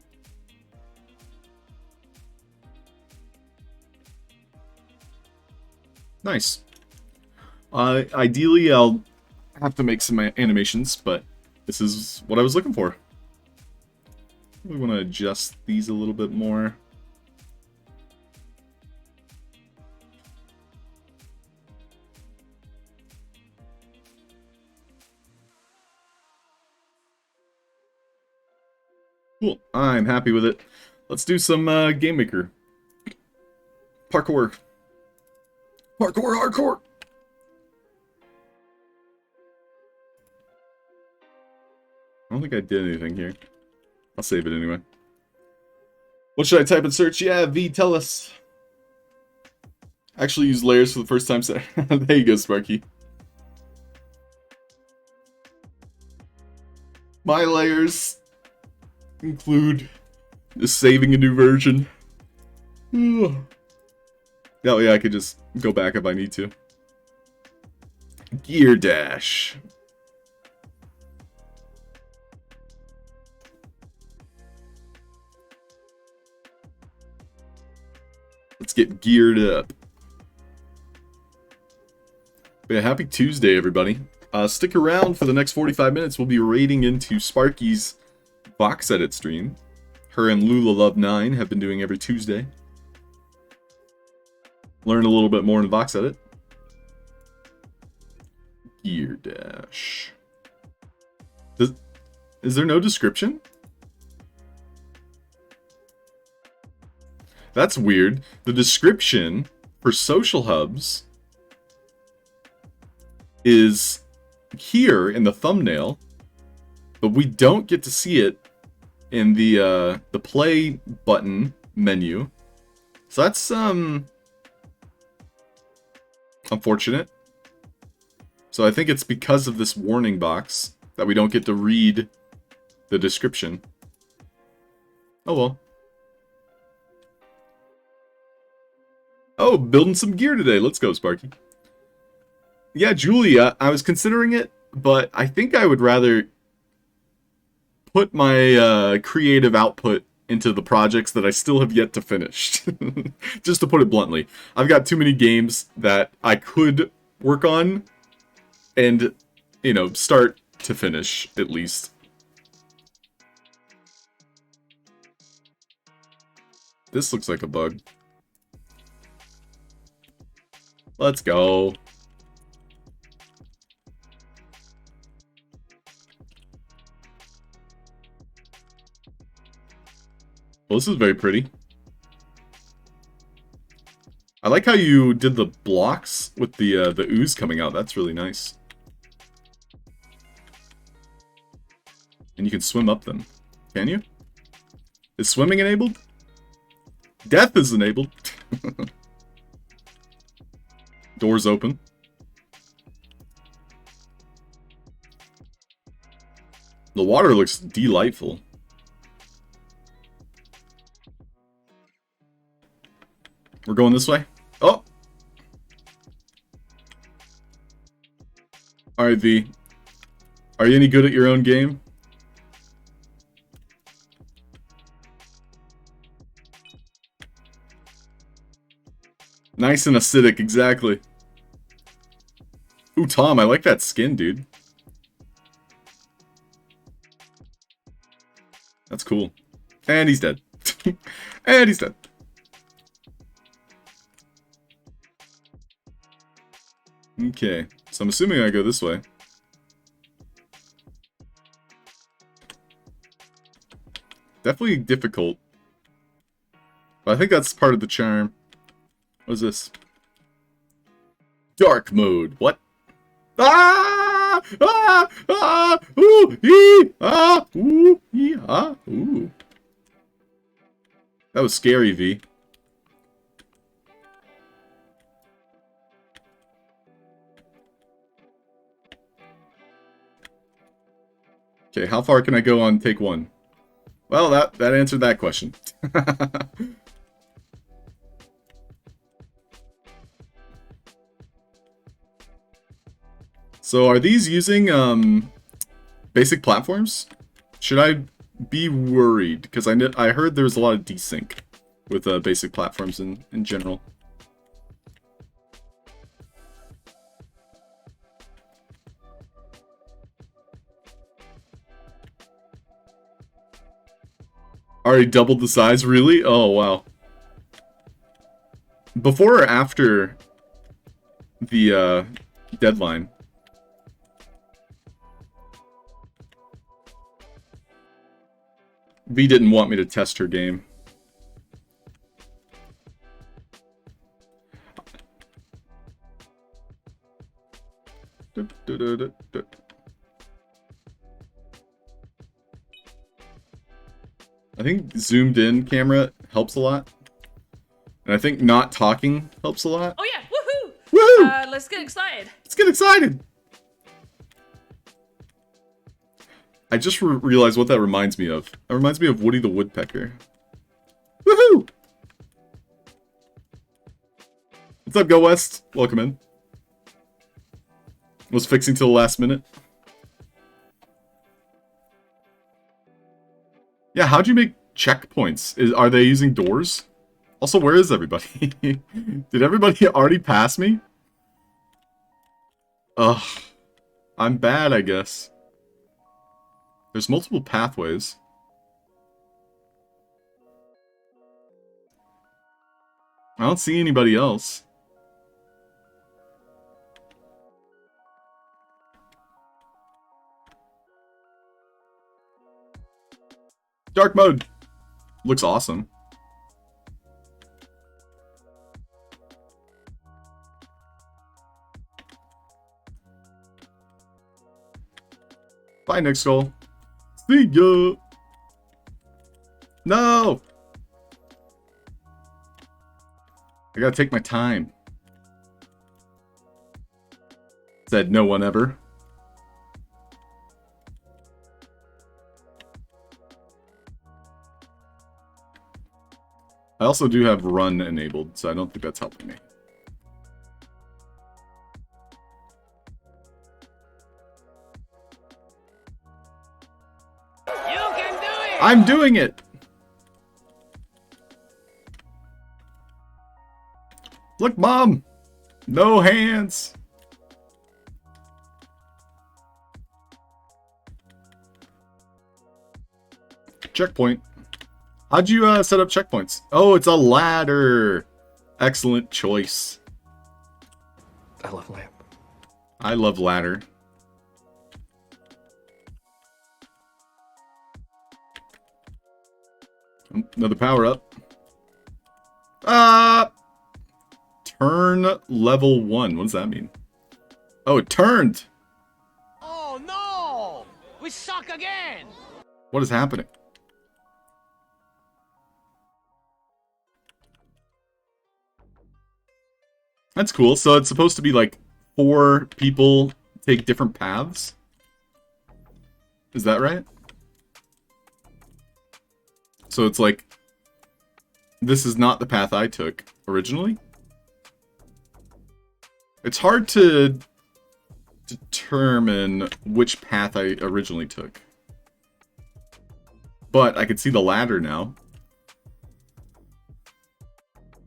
Nice. Ideally, I'll have to make some animations, but This is what I was looking for. We want to adjust these a little bit more. Cool. I'm happy with it. Let's do some Game Maker. Parkour. Parkour, hardcore! I don't think I did anything here. I'll save it anyway. What should I type in search? Yeah, V, tell us. Actually use layers for the first time. There you go, Sparky. My layers include just saving a new version. Oh yeah, I could just go back if I need to. Gear dash. Let's get geared up. But yeah, happy Tuesday, everybody. Stick around for the next 45 minutes. We'll be raiding into Sparky's Vox Edit stream. Her and LulaLove9 have been doing every Tuesday. Learn a little bit more in Vox Edit. Gear dash. Is there no description? That's weird. The description for social hubs is here in the thumbnail, but we don't get to see it in the play button menu. So that's unfortunate. So I think it's because of this warning box that we don't get to read the description. Oh well. Oh, building some gear today. Let's go, Sparky. Yeah, Julia, I was considering it, but I think I would rather put my creative output into the projects that I still have yet to finish. Just to put it bluntly. I've got too many games that I could work on and, you know, start to finish, at least. This looks like a bug. Let's go. Well, this is very pretty. I like how you did the blocks with the ooze coming out. That's really nice. And you can swim up them. Can you? Is swimming enabled? Death is enabled. Doors open. The water looks delightful. We're going this way? Oh! Alright, V. Are you any good at your own game? Nice and acidic, exactly. Ooh, Tom, I like that skin, dude. That's cool. And he's dead. And he's dead. Okay, so I'm assuming I go this way. Definitely difficult. But I think that's part of the charm. What is this? Dark mode. What? Ah! Ah! Ah! Ooh! Ee! Ah! Ooh! Ee! Ah! Ooh! That was scary, V. Okay, how far can I go on take one? Well, that answered that question. So are these using basic platforms? Should I be worried? Because I heard there was a lot of desync with basic platforms in general. Already doubled the size, really? Oh, wow. Before or after the deadline? V didn't want me to test her game. I think zoomed in camera helps a lot. And I think not talking helps a lot. Oh yeah, woohoo! Woohoo! Let's get excited. Let's get excited! I just realized what that reminds me of. It reminds me of Woody the Woodpecker. Woohoo! What's up, Go West? Welcome in. Was fixing till the last minute. Yeah, how'd you make checkpoints? Are they using doors? Also, where is everybody? Did everybody already pass me? Ugh. I'm bad, I guess. There's multiple pathways. I don't see anybody else. Dark mode. Looks awesome. Bye, Nick Skull. See ya. No. I gotta take my time. Said no one ever. I also do have run enabled, so I don't think that's helping me. You can do it! I'm doing it! Look, Mom! No hands! Checkpoint. How'd you set up checkpoints? Oh, it's a ladder! Excellent choice. I love lamp. I love ladder. Another power up. Turn level 1. What does that mean? Oh, it turned! Oh no! We suck again! What is happening? That's cool. So it's supposed to be like 4 people take different paths? Is that right? So it's like, this is not the path I took originally? It's hard to determine which path I originally took. But I can see the ladder now.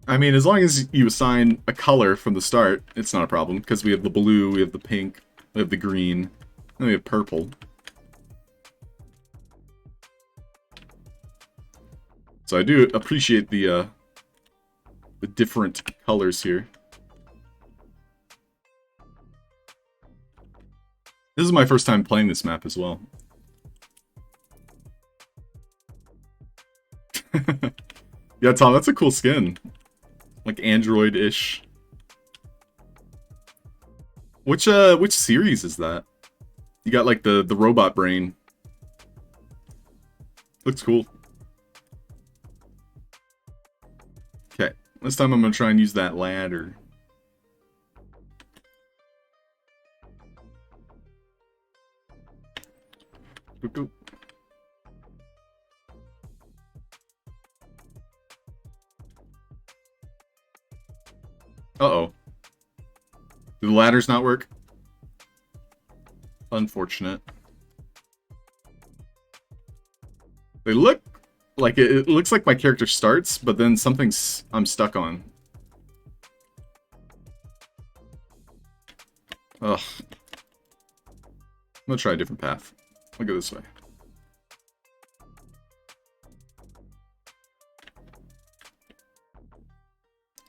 I mean, as long as you assign a color from the start, it's not a problem. Because we have the blue, we have the pink, we have the green, and we have purple. So I do appreciate the different colors here. This is my first time playing this map as well. Yeah, Tom, that's a cool skin. Like Android-ish. Which series is that? You got like the robot brain. Looks cool. Okay, this time I'm gonna try and use that ladder. Go. Uh-oh. Do the ladders not work? Unfortunate. They look like it looks like my character starts, but then something's I'm stuck on. Ugh. I'm gonna try a different path. I'll go this way.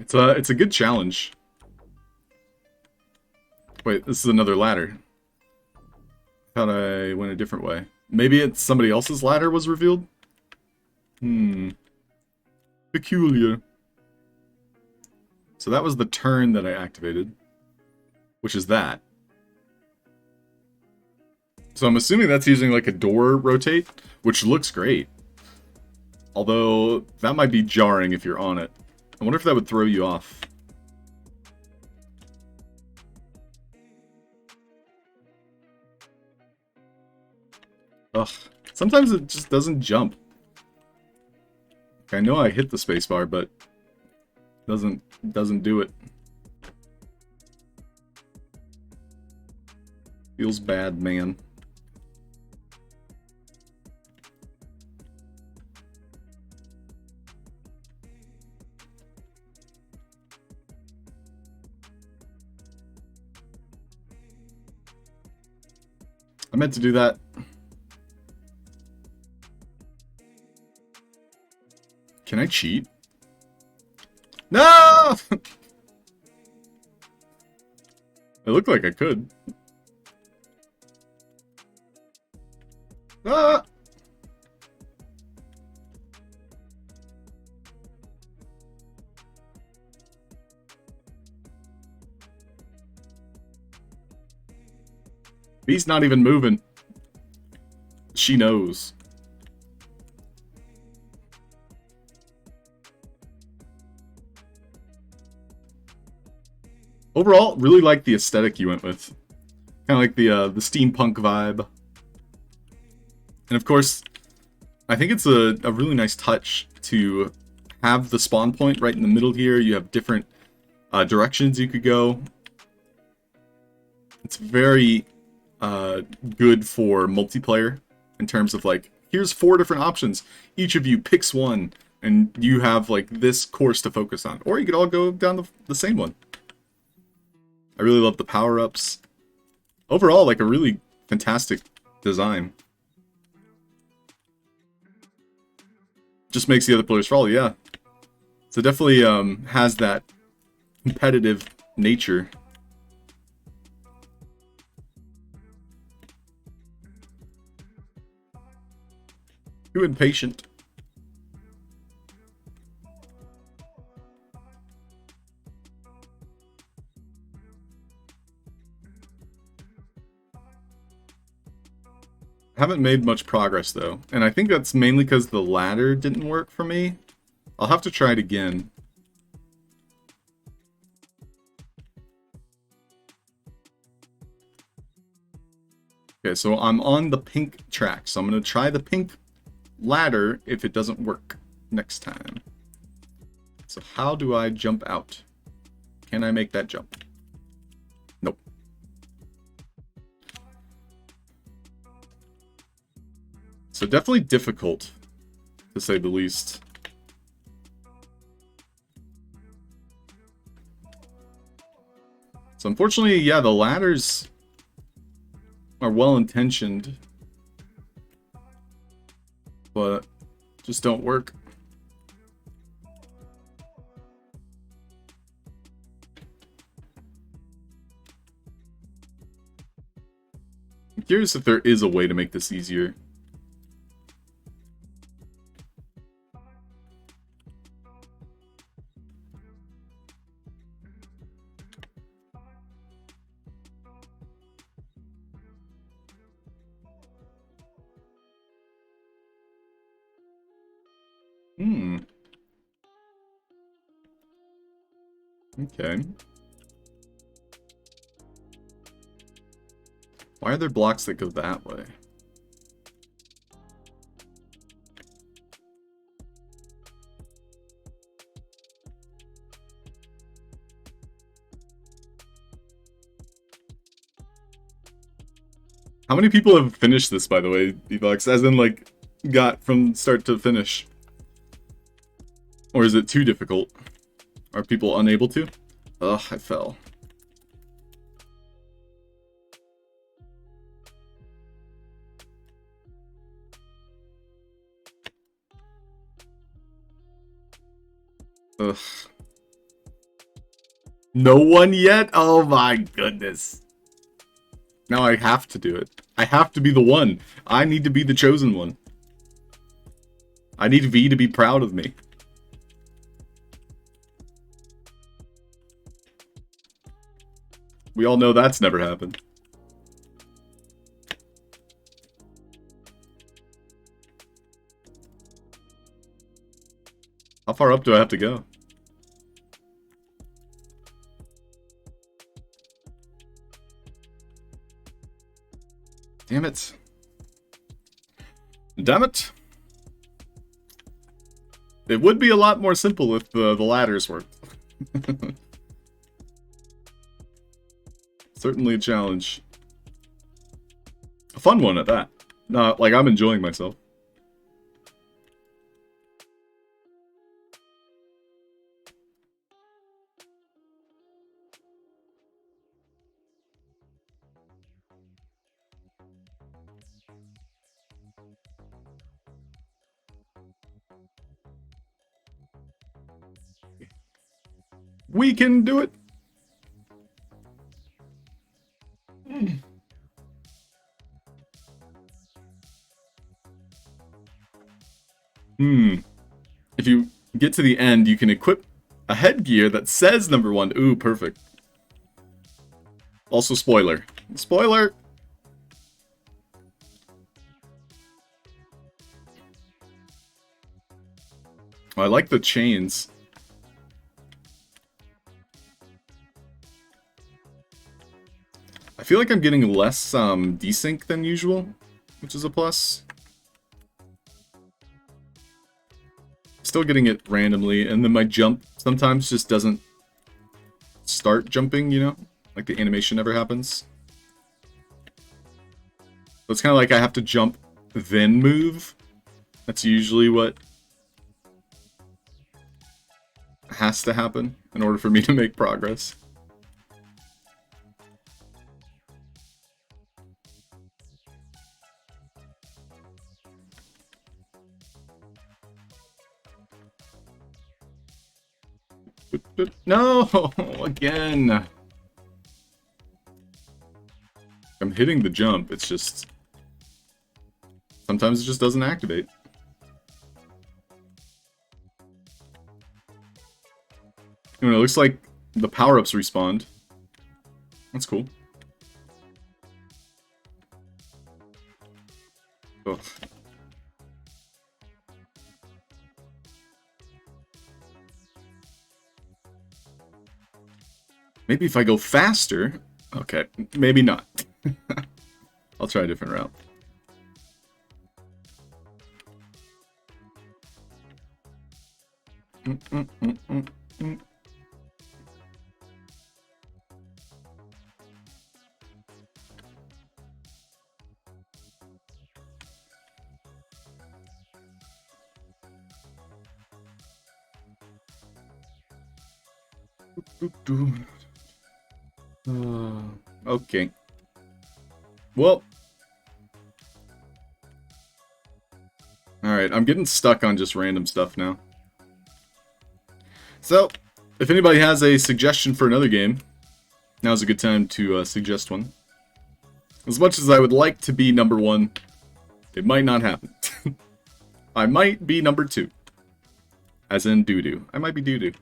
It's a good challenge. Wait, this is another ladder. Thought I went a different way. Maybe it's somebody else's ladder was revealed? Peculiar. So that was the turn that I activated, which is that. So I'm assuming that's using like a door rotate, which looks great. Although that might be jarring if you're on it. I wonder if that would throw you off. Ugh. Sometimes it just doesn't jump. I know I hit the spacebar, but doesn't do it. Feels bad, man. I meant to do that. Can I cheat? No! It looked like I could. Ah! He's not even moving. She knows. Overall, really like the aesthetic you went with. Kind of like the steampunk vibe. And of course, I think it's a really nice touch to have the spawn point right in the middle here. You have different directions you could go. It's very good for multiplayer in terms of like, here's 4 different options. Each of you picks one, and you have like this course to focus on. Or you could all go down the same one. I really love the power-ups. Overall, like a really fantastic design. Just makes the other players follow, yeah. So definitely has that competitive nature. Too impatient. Haven't made much progress though, and I think that's mainly because the ladder didn't work for me. I'll have to try it again. Okay, so I'm on the pink track, so I'm going to try the pink ladder if it doesn't work next time. So how do I jump out? Can I make that jump? Nope. So definitely difficult, to say the least. So unfortunately, yeah, the ladders are well-intentioned, but just don't work. I'm curious if there is a way to make this easier. Okay. Why are there blocks that go that way? How many people have finished this, by the way, Evox? As in, like, got from start to finish? Or is it too difficult? Are people unable to? Ugh, I fell. Ugh. No one yet? Oh my goodness. Now I have to do it. I have to be the one. I need to be the chosen one. I need V to be proud of me. We all know that's never happened. How far up do I have to go? Damn it. Damn it. It would be a lot more simple if the ladders worked. Certainly a challenge. A fun one at that. Not like I'm enjoying myself. We can do it. If you get to the end, you can equip a headgear that says number 1. Ooh, perfect. Also, spoiler. Spoiler! I like the chains. I feel like I'm getting less desync than usual, which is a plus. Still getting it randomly, and then my jump sometimes just doesn't start jumping, you know? Like the animation never happens. So it's kind of like I have to jump, then move. That's usually what has to happen in order for me to make progress. No! Again! I'm hitting the jump, it's just... sometimes it just doesn't activate. You know, it looks like the power-ups respawned. That's cool. Ugh. Maybe if I go faster... Okay, maybe not. I'll try a different route. Okay. Well. Alright, I'm getting stuck on just random stuff now. So, if anybody has a suggestion for another game, now's a good time to suggest one. As much as I would like to be number 1, it might not happen. I might be number 2. As in doo-doo. I might be doo-doo.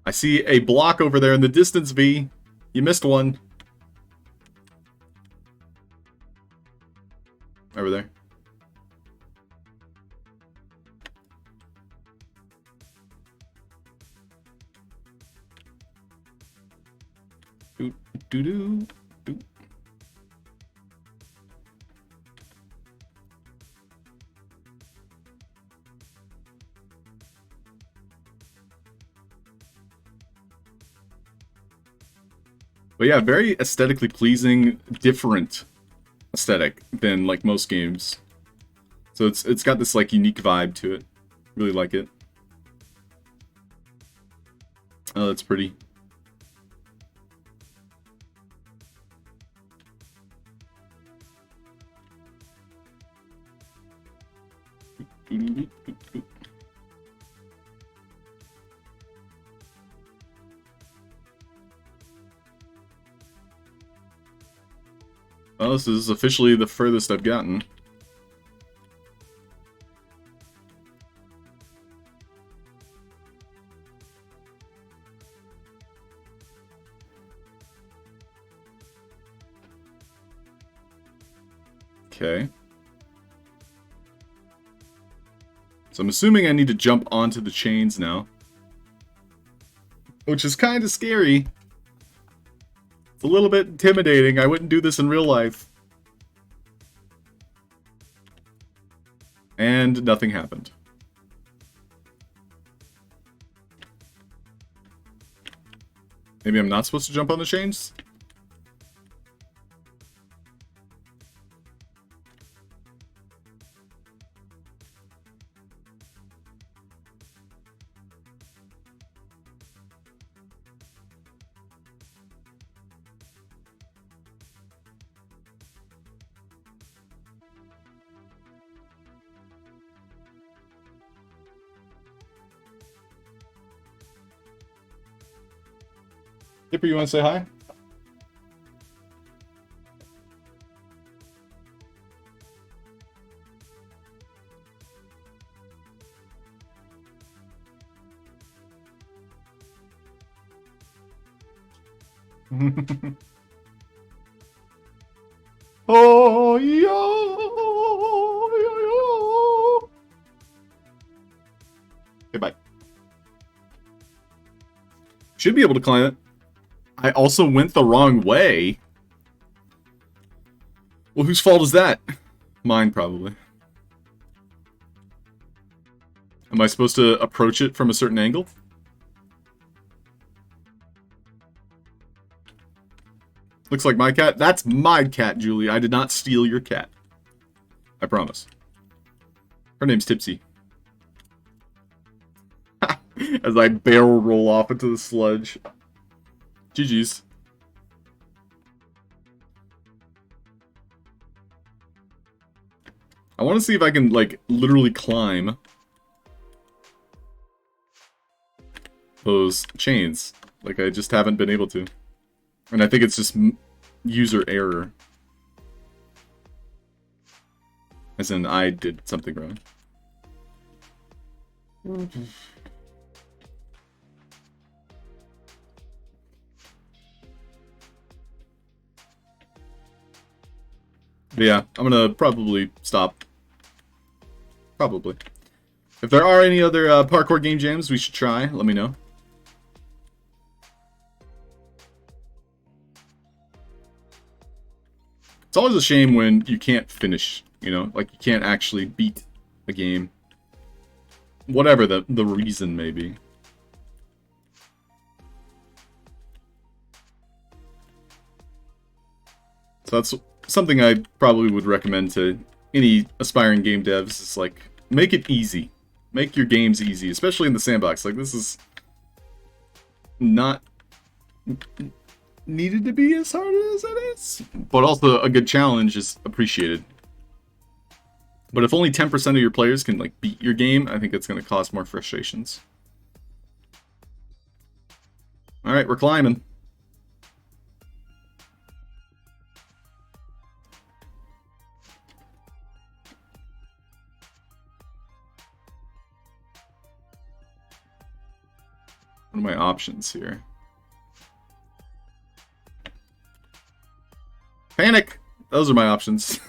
I see a block over there in the distance, V. You missed one. Over there. Doo doo doo doo. But yeah, very aesthetically pleasing, different aesthetic than like most games. So it's got this like unique vibe to it. Really like it. Oh, that's pretty. Well, this is officially the furthest I've gotten. Okay. So I'm assuming I need to jump onto the chains now. Which is kind of scary. It's a little bit intimidating. I wouldn't do this in real life. And nothing happened. Maybe I'm not supposed to jump on the chains? Dipper, you want to say hi? Oh, yo. Okay, bye. Should be able to climb it. I also went the wrong way. Well, whose fault is that? Mine, probably. Am I supposed to approach it from a certain angle? Looks like my cat. That's my cat, Julie. I did not steal your cat. I promise. Her name's Tipsy. As I barrel roll off into the sludge. GG's. I want to see if I can, like, literally climb those chains. Like, I just haven't been able to. And I think it's just user error. As in, I did something wrong. But yeah, I'm gonna probably stop. Probably. If there are any other parkour game jams we should try, let me know. It's always a shame when you can't finish, you know? Like, you can't actually beat a game. Whatever the reason may be. So that's something I probably would recommend to any aspiring game devs. Is like, make it easy. Make your games easy, especially in the sandbox. Like, this is not needed to be as hard as it is. But also, a good challenge is appreciated. But if only 10% of your players can, like, beat your game, I think it's going to cause more frustrations. Alright, we're climbing. What are my options here? Panic! Those are my options.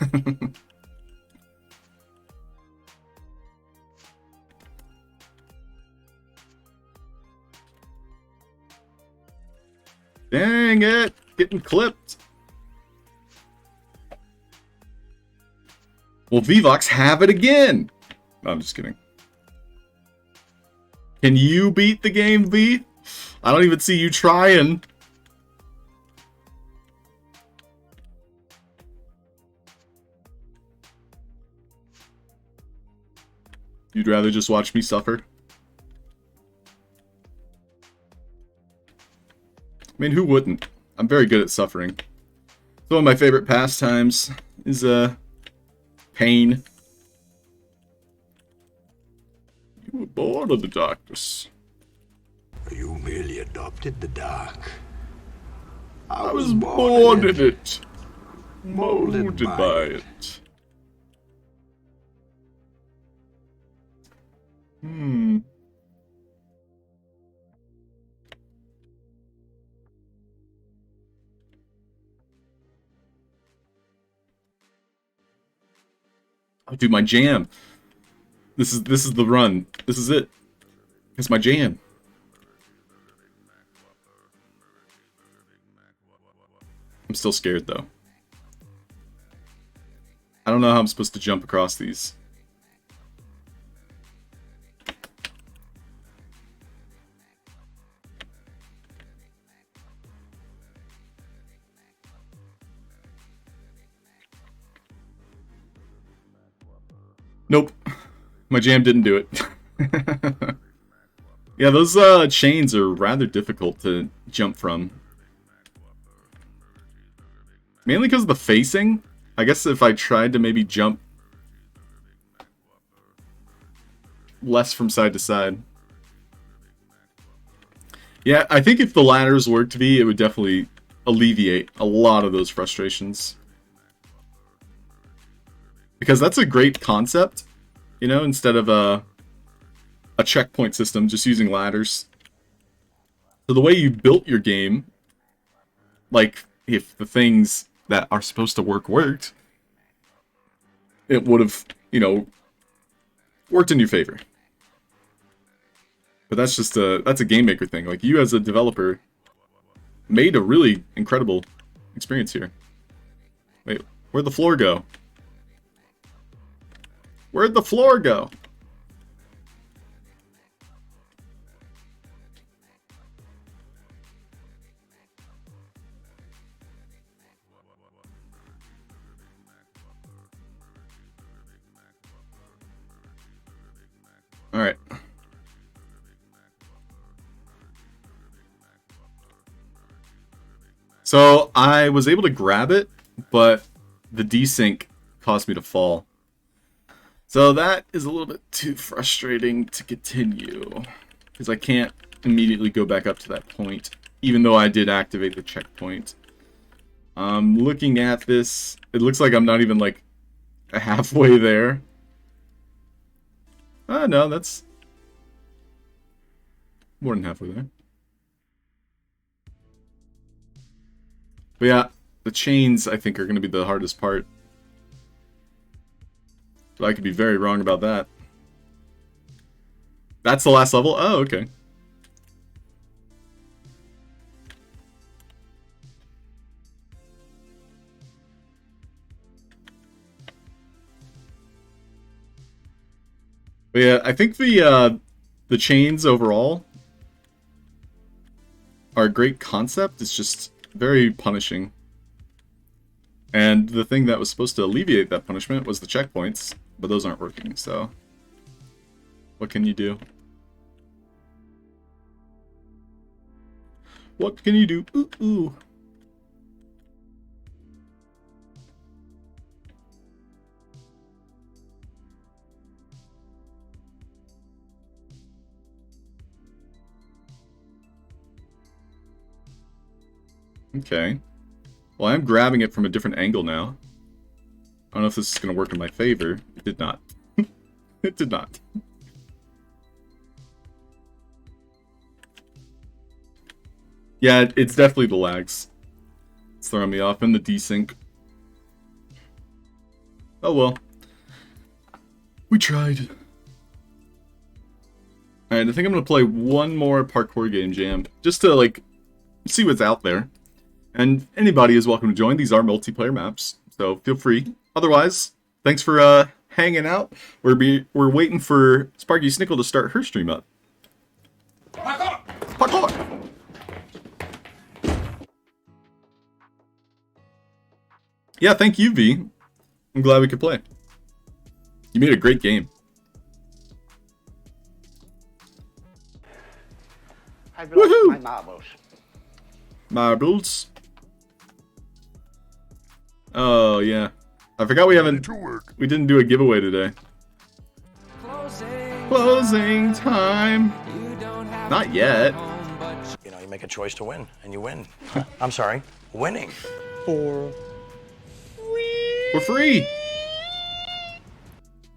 Dang it! Getting clipped. Well, VODs have it again! No, I'm just kidding. Can you beat the game, V? I don't even see you trying. You'd rather just watch me suffer? I mean, who wouldn't? I'm very good at suffering. Some of my favorite pastimes is, pain. You were born of the darkness. You merely adopted the dark. I was born in it. Molded by it. Hmm. Oh, dude, my jam. This is the run. This is it. It's my jam. I'm still scared though. I don't know how I'm supposed to jump across these. Nope. My jam didn't do it. Yeah, those chains are rather difficult to jump from. Mainly because of the facing. I guess if I tried to maybe jump less from side to side. Yeah, I think if the ladders were to be, it would definitely alleviate a lot of those frustrations. Because that's a great concept, you know, instead of a checkpoint system, just using ladders. So the way you built your game, like, if the things that are supposed to work worked, it would have, you know, worked in your favor. But that's just that's a game maker thing. Like, you as a developer made a really incredible experience here. Wait, where'd the floor go? Where'd the floor go? Alright. So, I was able to grab it, but the desync caused me to fall. So that is a little bit too frustrating to continue, because I can't immediately go back up to that point, even though I did activate the checkpoint. Looking at this, it looks like I'm not even like halfway there. No, that's more than halfway there. But yeah, the chains I think are going to be the hardest part. But I could be very wrong about that. That's the last level? Oh, okay. But yeah, I think the chains overall are a great concept. It's just very punishing. And the thing that was supposed to alleviate that punishment was the checkpoints, but those aren't working, so what can you do? What can you do? Ooh, ooh. Okay. Well, I'm grabbing it from a different angle now. I don't know if this is going to work in my favor. It did not. It did not. Yeah, it's definitely the lags. It's throwing me off, and the desync. Oh well. We tried. Alright, I think I'm going to play one more parkour game jam. Just to, like, see what's out there. And anybody is welcome to join. These are multiplayer maps, so feel free. Otherwise, thanks for hanging out. We're waiting for Sparky Snickle to start her stream up. Parkour! Parkour! Yeah, thank you, V. I'm glad we could play. You made a great game. I brought Woohoo! my marbles. Marbles. Oh yeah, I forgot we didn't do a giveaway today. Closing time. Not yet. You know, you make a choice to win, and you win. I'm sorry, winning. 4, We're free!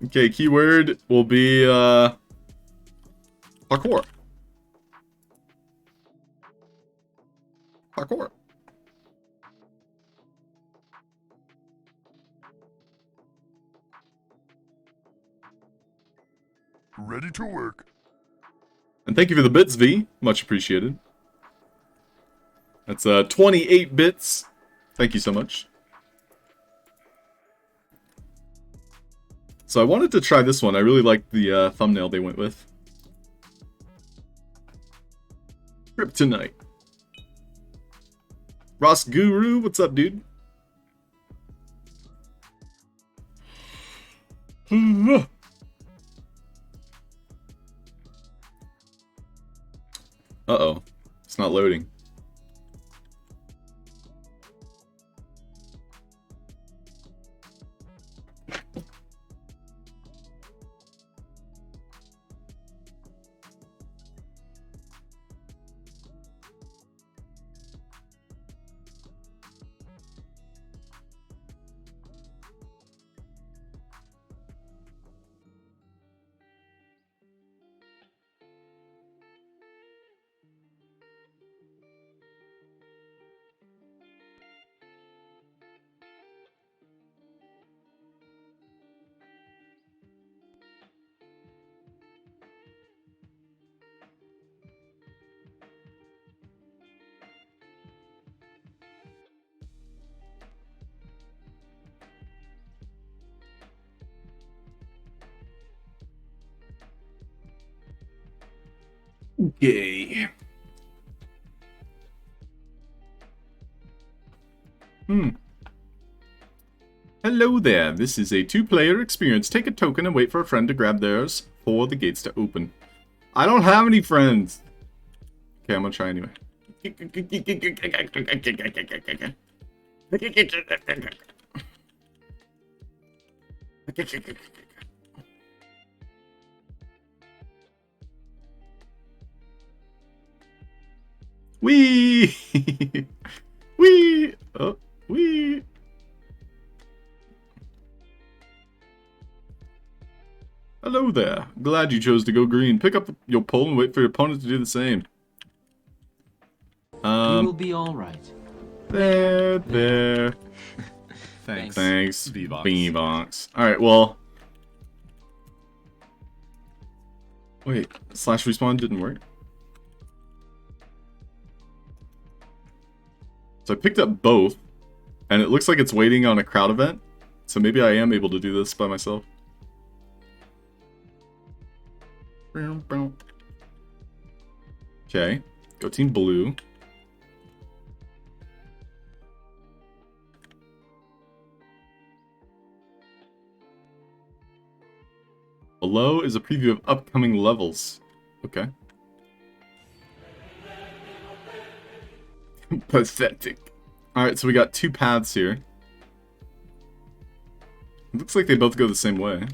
Okay, keyword will be, parkour. Parkour. Ready to work. And thank you for the bits, V. Much appreciated. That's 28 bits. Thank you so much. So I wanted to try this one. I really liked the thumbnail they went with. Kryptonite. Ross Guru, what's up, dude? Uh-oh. It's not loading. Okay. Hello there. This is a 2-player experience. Take a token and wait for a friend to grab theirs for the gates to open. I don't have any friends. Okay, I'm gonna try anyway. Wee! Wee! Oh, wee! Hello there. Glad you chose to go green. Pick up your pole and wait for your opponent to do the same. You will be all right. There. Thanks. V-Box. Alright, well. Wait, slash respawn didn't work. So I picked up both, and it looks like it's waiting on a crowd event. So maybe I am able to do this by myself. Okay, go team blue. Below is a preview of upcoming levels. Okay. Pathetic. Alright, so we got 2 paths here. It looks like they both go the same way.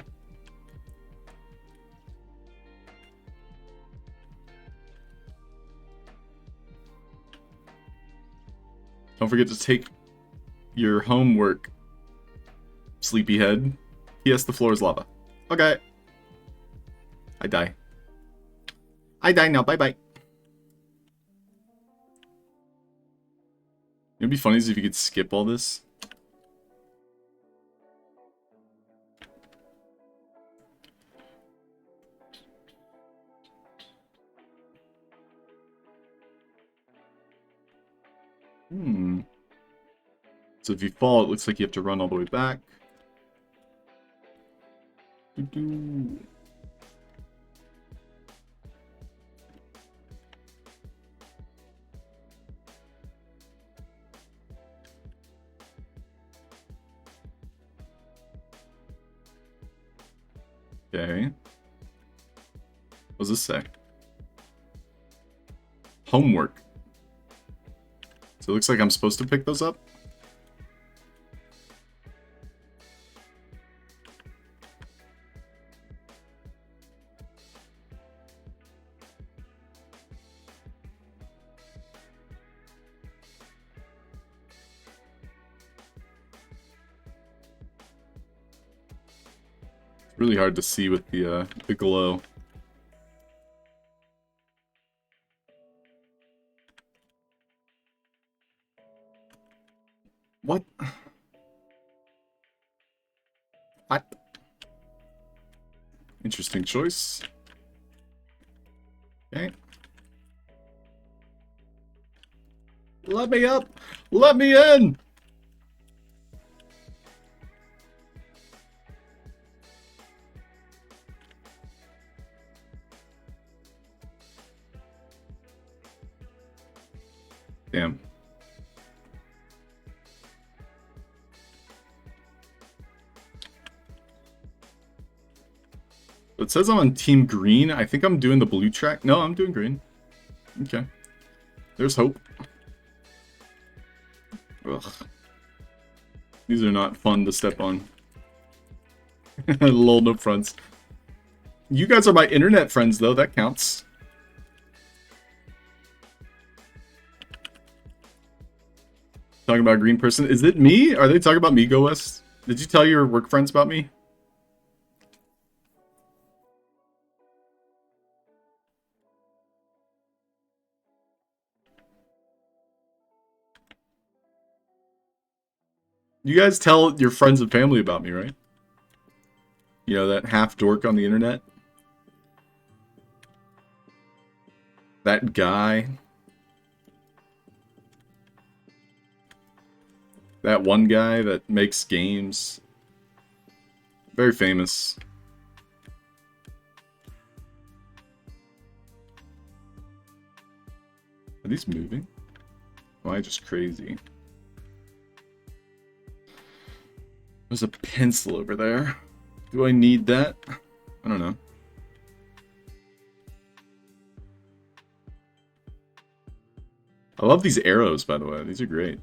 Don't forget to take your homework, sleepyhead. P.S. The floor is lava. Okay. I die. I die now. Bye-bye. It'd be funny if you could skip all this. So if you fall, it looks like you have to run all the way back. Okay. What does this say? Homework. So it looks like I'm supposed to pick those up. It's really hard to see with the glow. What? What? Interesting choice. Okay. Let me up! Let me in! Damn. It says I'm on Team Green. I think I'm doing the blue track. No, I'm doing green. Okay. There's hope. Ugh. These are not fun to step on. Lol, no friends. You guys are my internet friends, though. That counts. Talking about a green person. Is it me? Are they talking about me, Go West? Did you tell your work friends about me? You guys tell your friends and family about me, right? You know, that half-dork on the internet? That guy. That one guy that makes games. Very famous. Are these moving? Am I just crazy? There's a pencil over there. Do I need that? I don't know. I love these arrows, by the way. These are great.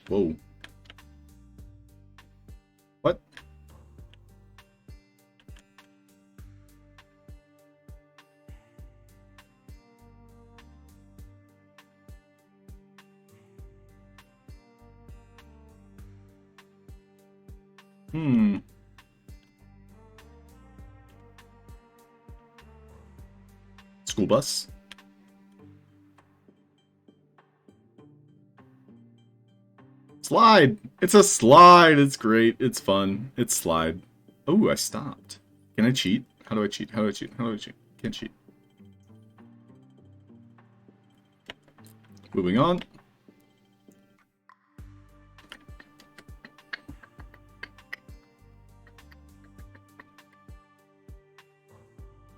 Whoa. What? School bus? Slide! It's a slide! It's great. It's fun. It's slide. Oh, I stopped. Can I cheat? How do I cheat? How do I cheat? How do I cheat? Can't cheat. Moving on.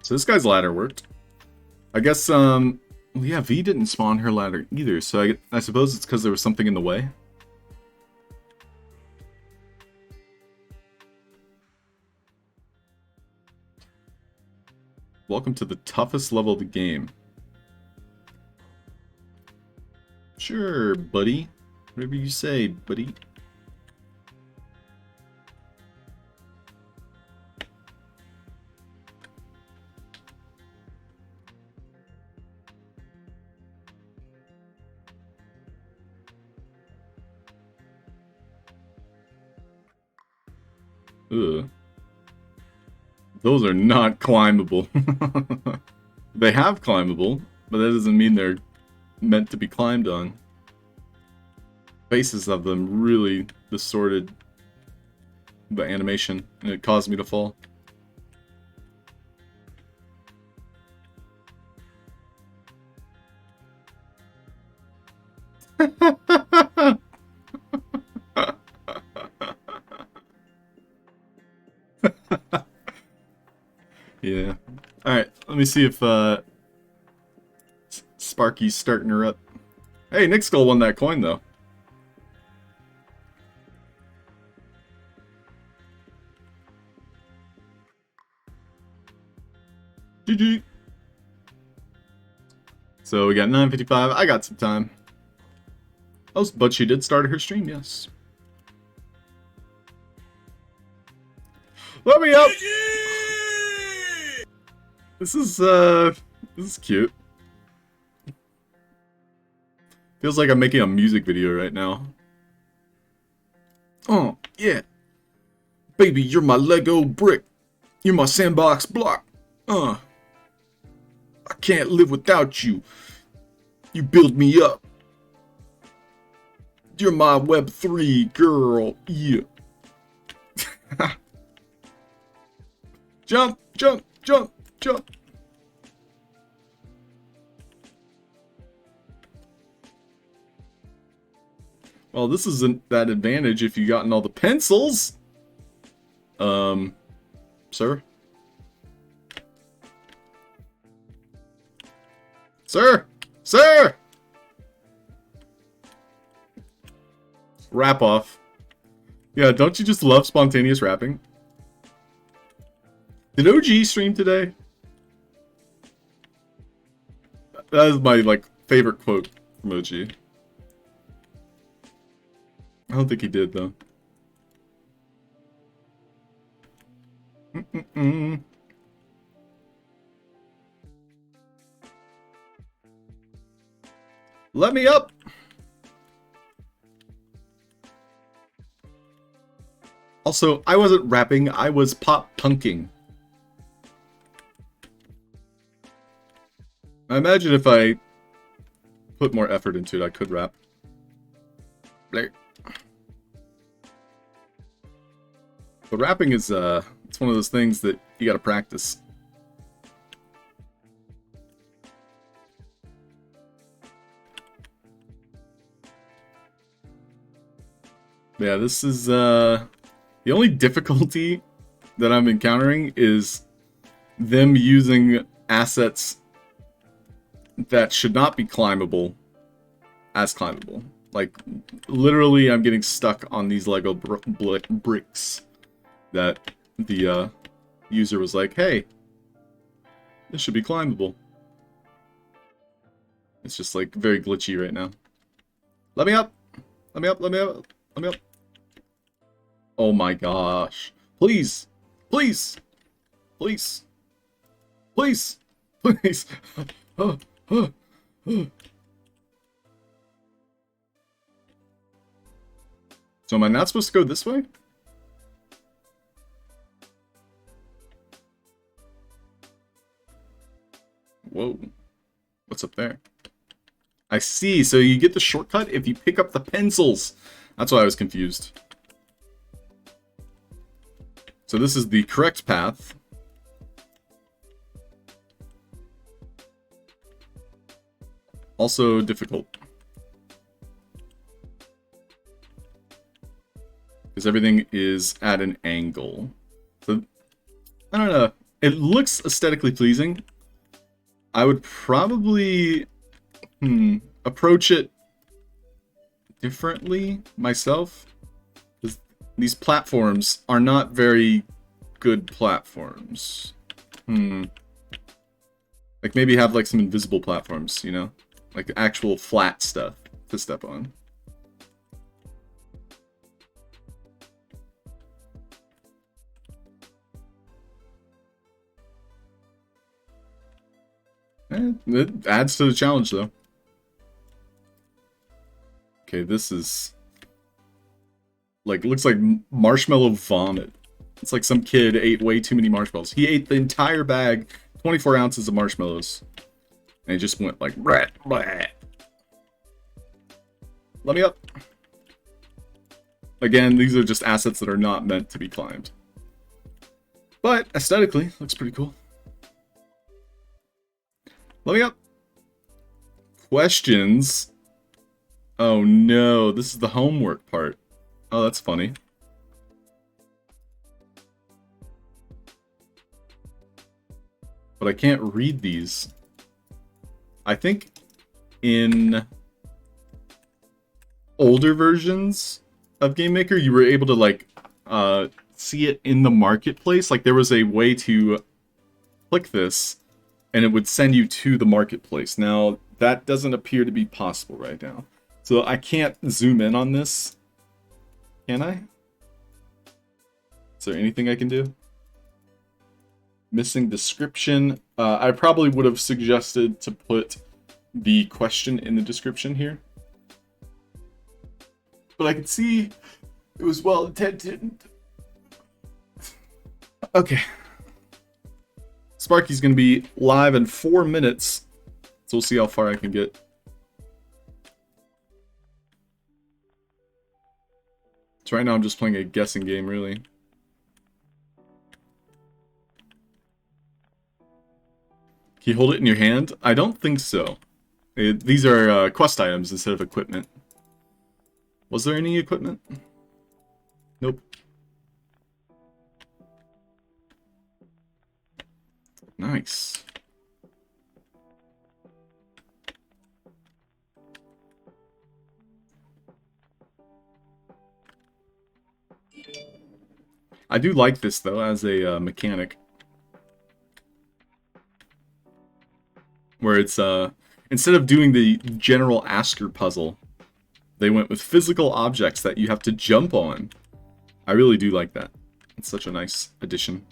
So this guy's ladder worked. I guess, well, yeah, V didn't spawn her ladder either, so I suppose it's because there was something in the way. Welcome to the toughest level of the game. Sure, buddy. Whatever you say, buddy. Ugh. Those are not climbable. They have climbable, but that doesn't mean they're meant to be climbed on. Faces of them really distorted the animation, and it caused me to fall. Yeah. Alright, let me see if Sparky's starting her up. Hey, Nick Skull won that coin, though. GG. So we got 9:55. I got some time. Oh, but she did start her stream, yes. Let me up! This is cute. Feels like I'm making a music video right now. Oh, yeah. Baby, you're my Lego brick. You're my sandbox block. I can't live without you. You build me up. You're my Web3 girl. Yeah. Jump, jump, jump, jump. Well, this isn't that advantage if you gotten all the pencils. Sir? Sir! Sir! Rap off. Yeah, don't you just love spontaneous rapping? Did OG stream today? That is my, like, favorite quote from OG. I don't think he did, though. Let me up! Also, I wasn't rapping, I was pop-punking. I imagine if I put more effort into it, I could rap. Blake. But rapping is, it's one of those things that you gotta practice. Yeah, this is, the only difficulty that I'm encountering is them using assets that should not be climbable as climbable. Like, literally, I'm getting stuck on these Lego bricks that the user was like, hey, this should be climbable. It's just, like, very glitchy right now. Let me up! Let me up, let me up, let me up. Oh my gosh. Please! Please! Please! Please! Please! So am I not supposed to go this way? Whoa. What's up there? I see. So you get the shortcut if you pick up the pencils. That's why I was confused. So this is the correct path. Also difficult. Because everything is at an angle. So, I don't know. It looks aesthetically pleasing. I would probably approach it differently myself. Because these platforms are not very good platforms. Like maybe have like some invisible platforms, you know? Like actual flat stuff to step on. It adds to the challenge, though. Okay, this is... like, looks like marshmallow vomit. It's like some kid ate way too many marshmallows. He ate the entire bag, 24 ounces of marshmallows. And he just went like, bleh, bleh. Let me up. Again, these are just assets that are not meant to be climbed. But, aesthetically, looks pretty cool. Let me up. Questions. Oh no, this is the homework part. Oh, that's funny. But I can't read these. I think in older versions of Game Maker, you were able to like see it in the marketplace. Like there was a way to click this and it would send you to the marketplace. Now, that doesn't appear to be possible right now. So I can't zoom in on this. Can I? Is there anything I can do? Missing description. I probably would have suggested to put the question in the description here. but I could see it was well intended. Okay. Sparky's gonna be live in 4 minutes, so we'll see how far I can get. So right now I'm just playing a guessing game, really. Can you hold it in your hand? I don't think so. These are quest items instead of equipment. Was there any equipment? Nope. Nice. I do like this, though, as a mechanic. Where it's, instead of doing the general asker puzzle, they went with physical objects that you have to jump on. I really do like that. It's such a nice addition.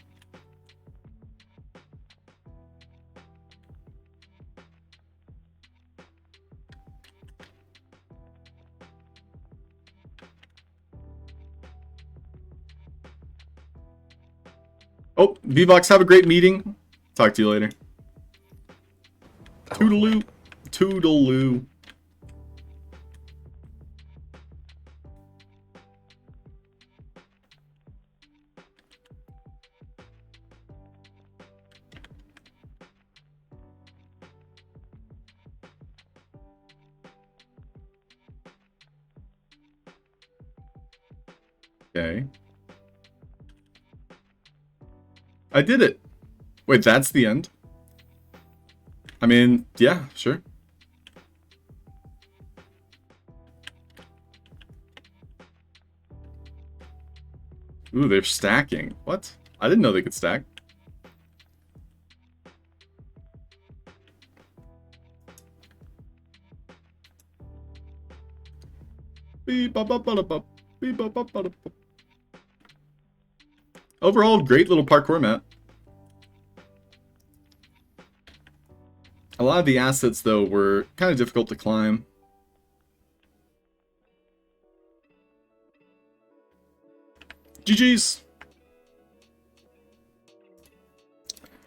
Oh, VOX, have a great meeting. Talk to you later. Toodaloo. Toodaloo. Okay. I did it. Wait, that's the end? I mean, yeah, sure. Ooh, they're stacking. What? I didn't know they could stack. Overall, great little parkour map. A lot of the assets, though, were kind of difficult to climb. GG's!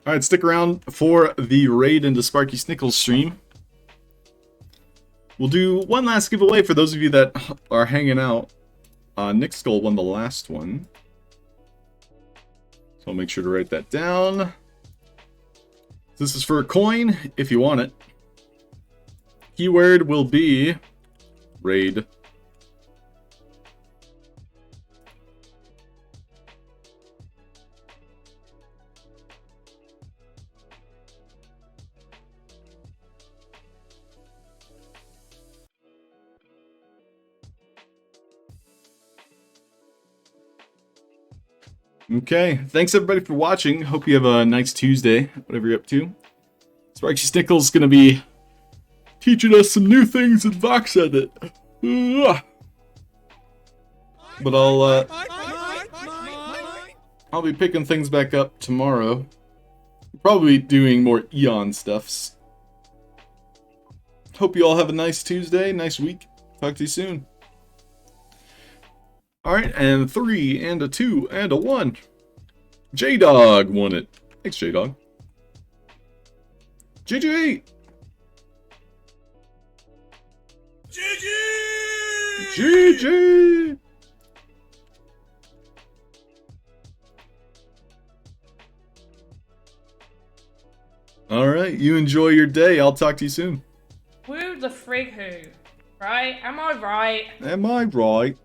Alright, stick around for the raid into Sparky Snickles stream. We'll do one last giveaway for those of you that are hanging out. Nick Skull won the last one. So I'll make sure to write that down. This is for a coin, if you want it. Keyword will be raid. Okay, thanks everybody for watching. Hope you have a nice Tuesday, whatever you're up to. Sparky Snickles gonna be teaching us some new things in Vox Edit. But I'll be picking things back up tomorrow. Probably doing more Eon stuffs. Hope you all have a nice Tuesday, nice week. Talk to you soon. Alright, and 3, and a 2, and a 1. J-Dog won it. Thanks, J-Dog. GG! GG! GG! Alright, you enjoy your day. I'll talk to you soon. Who the frig who? Right? Am I right? Am I right?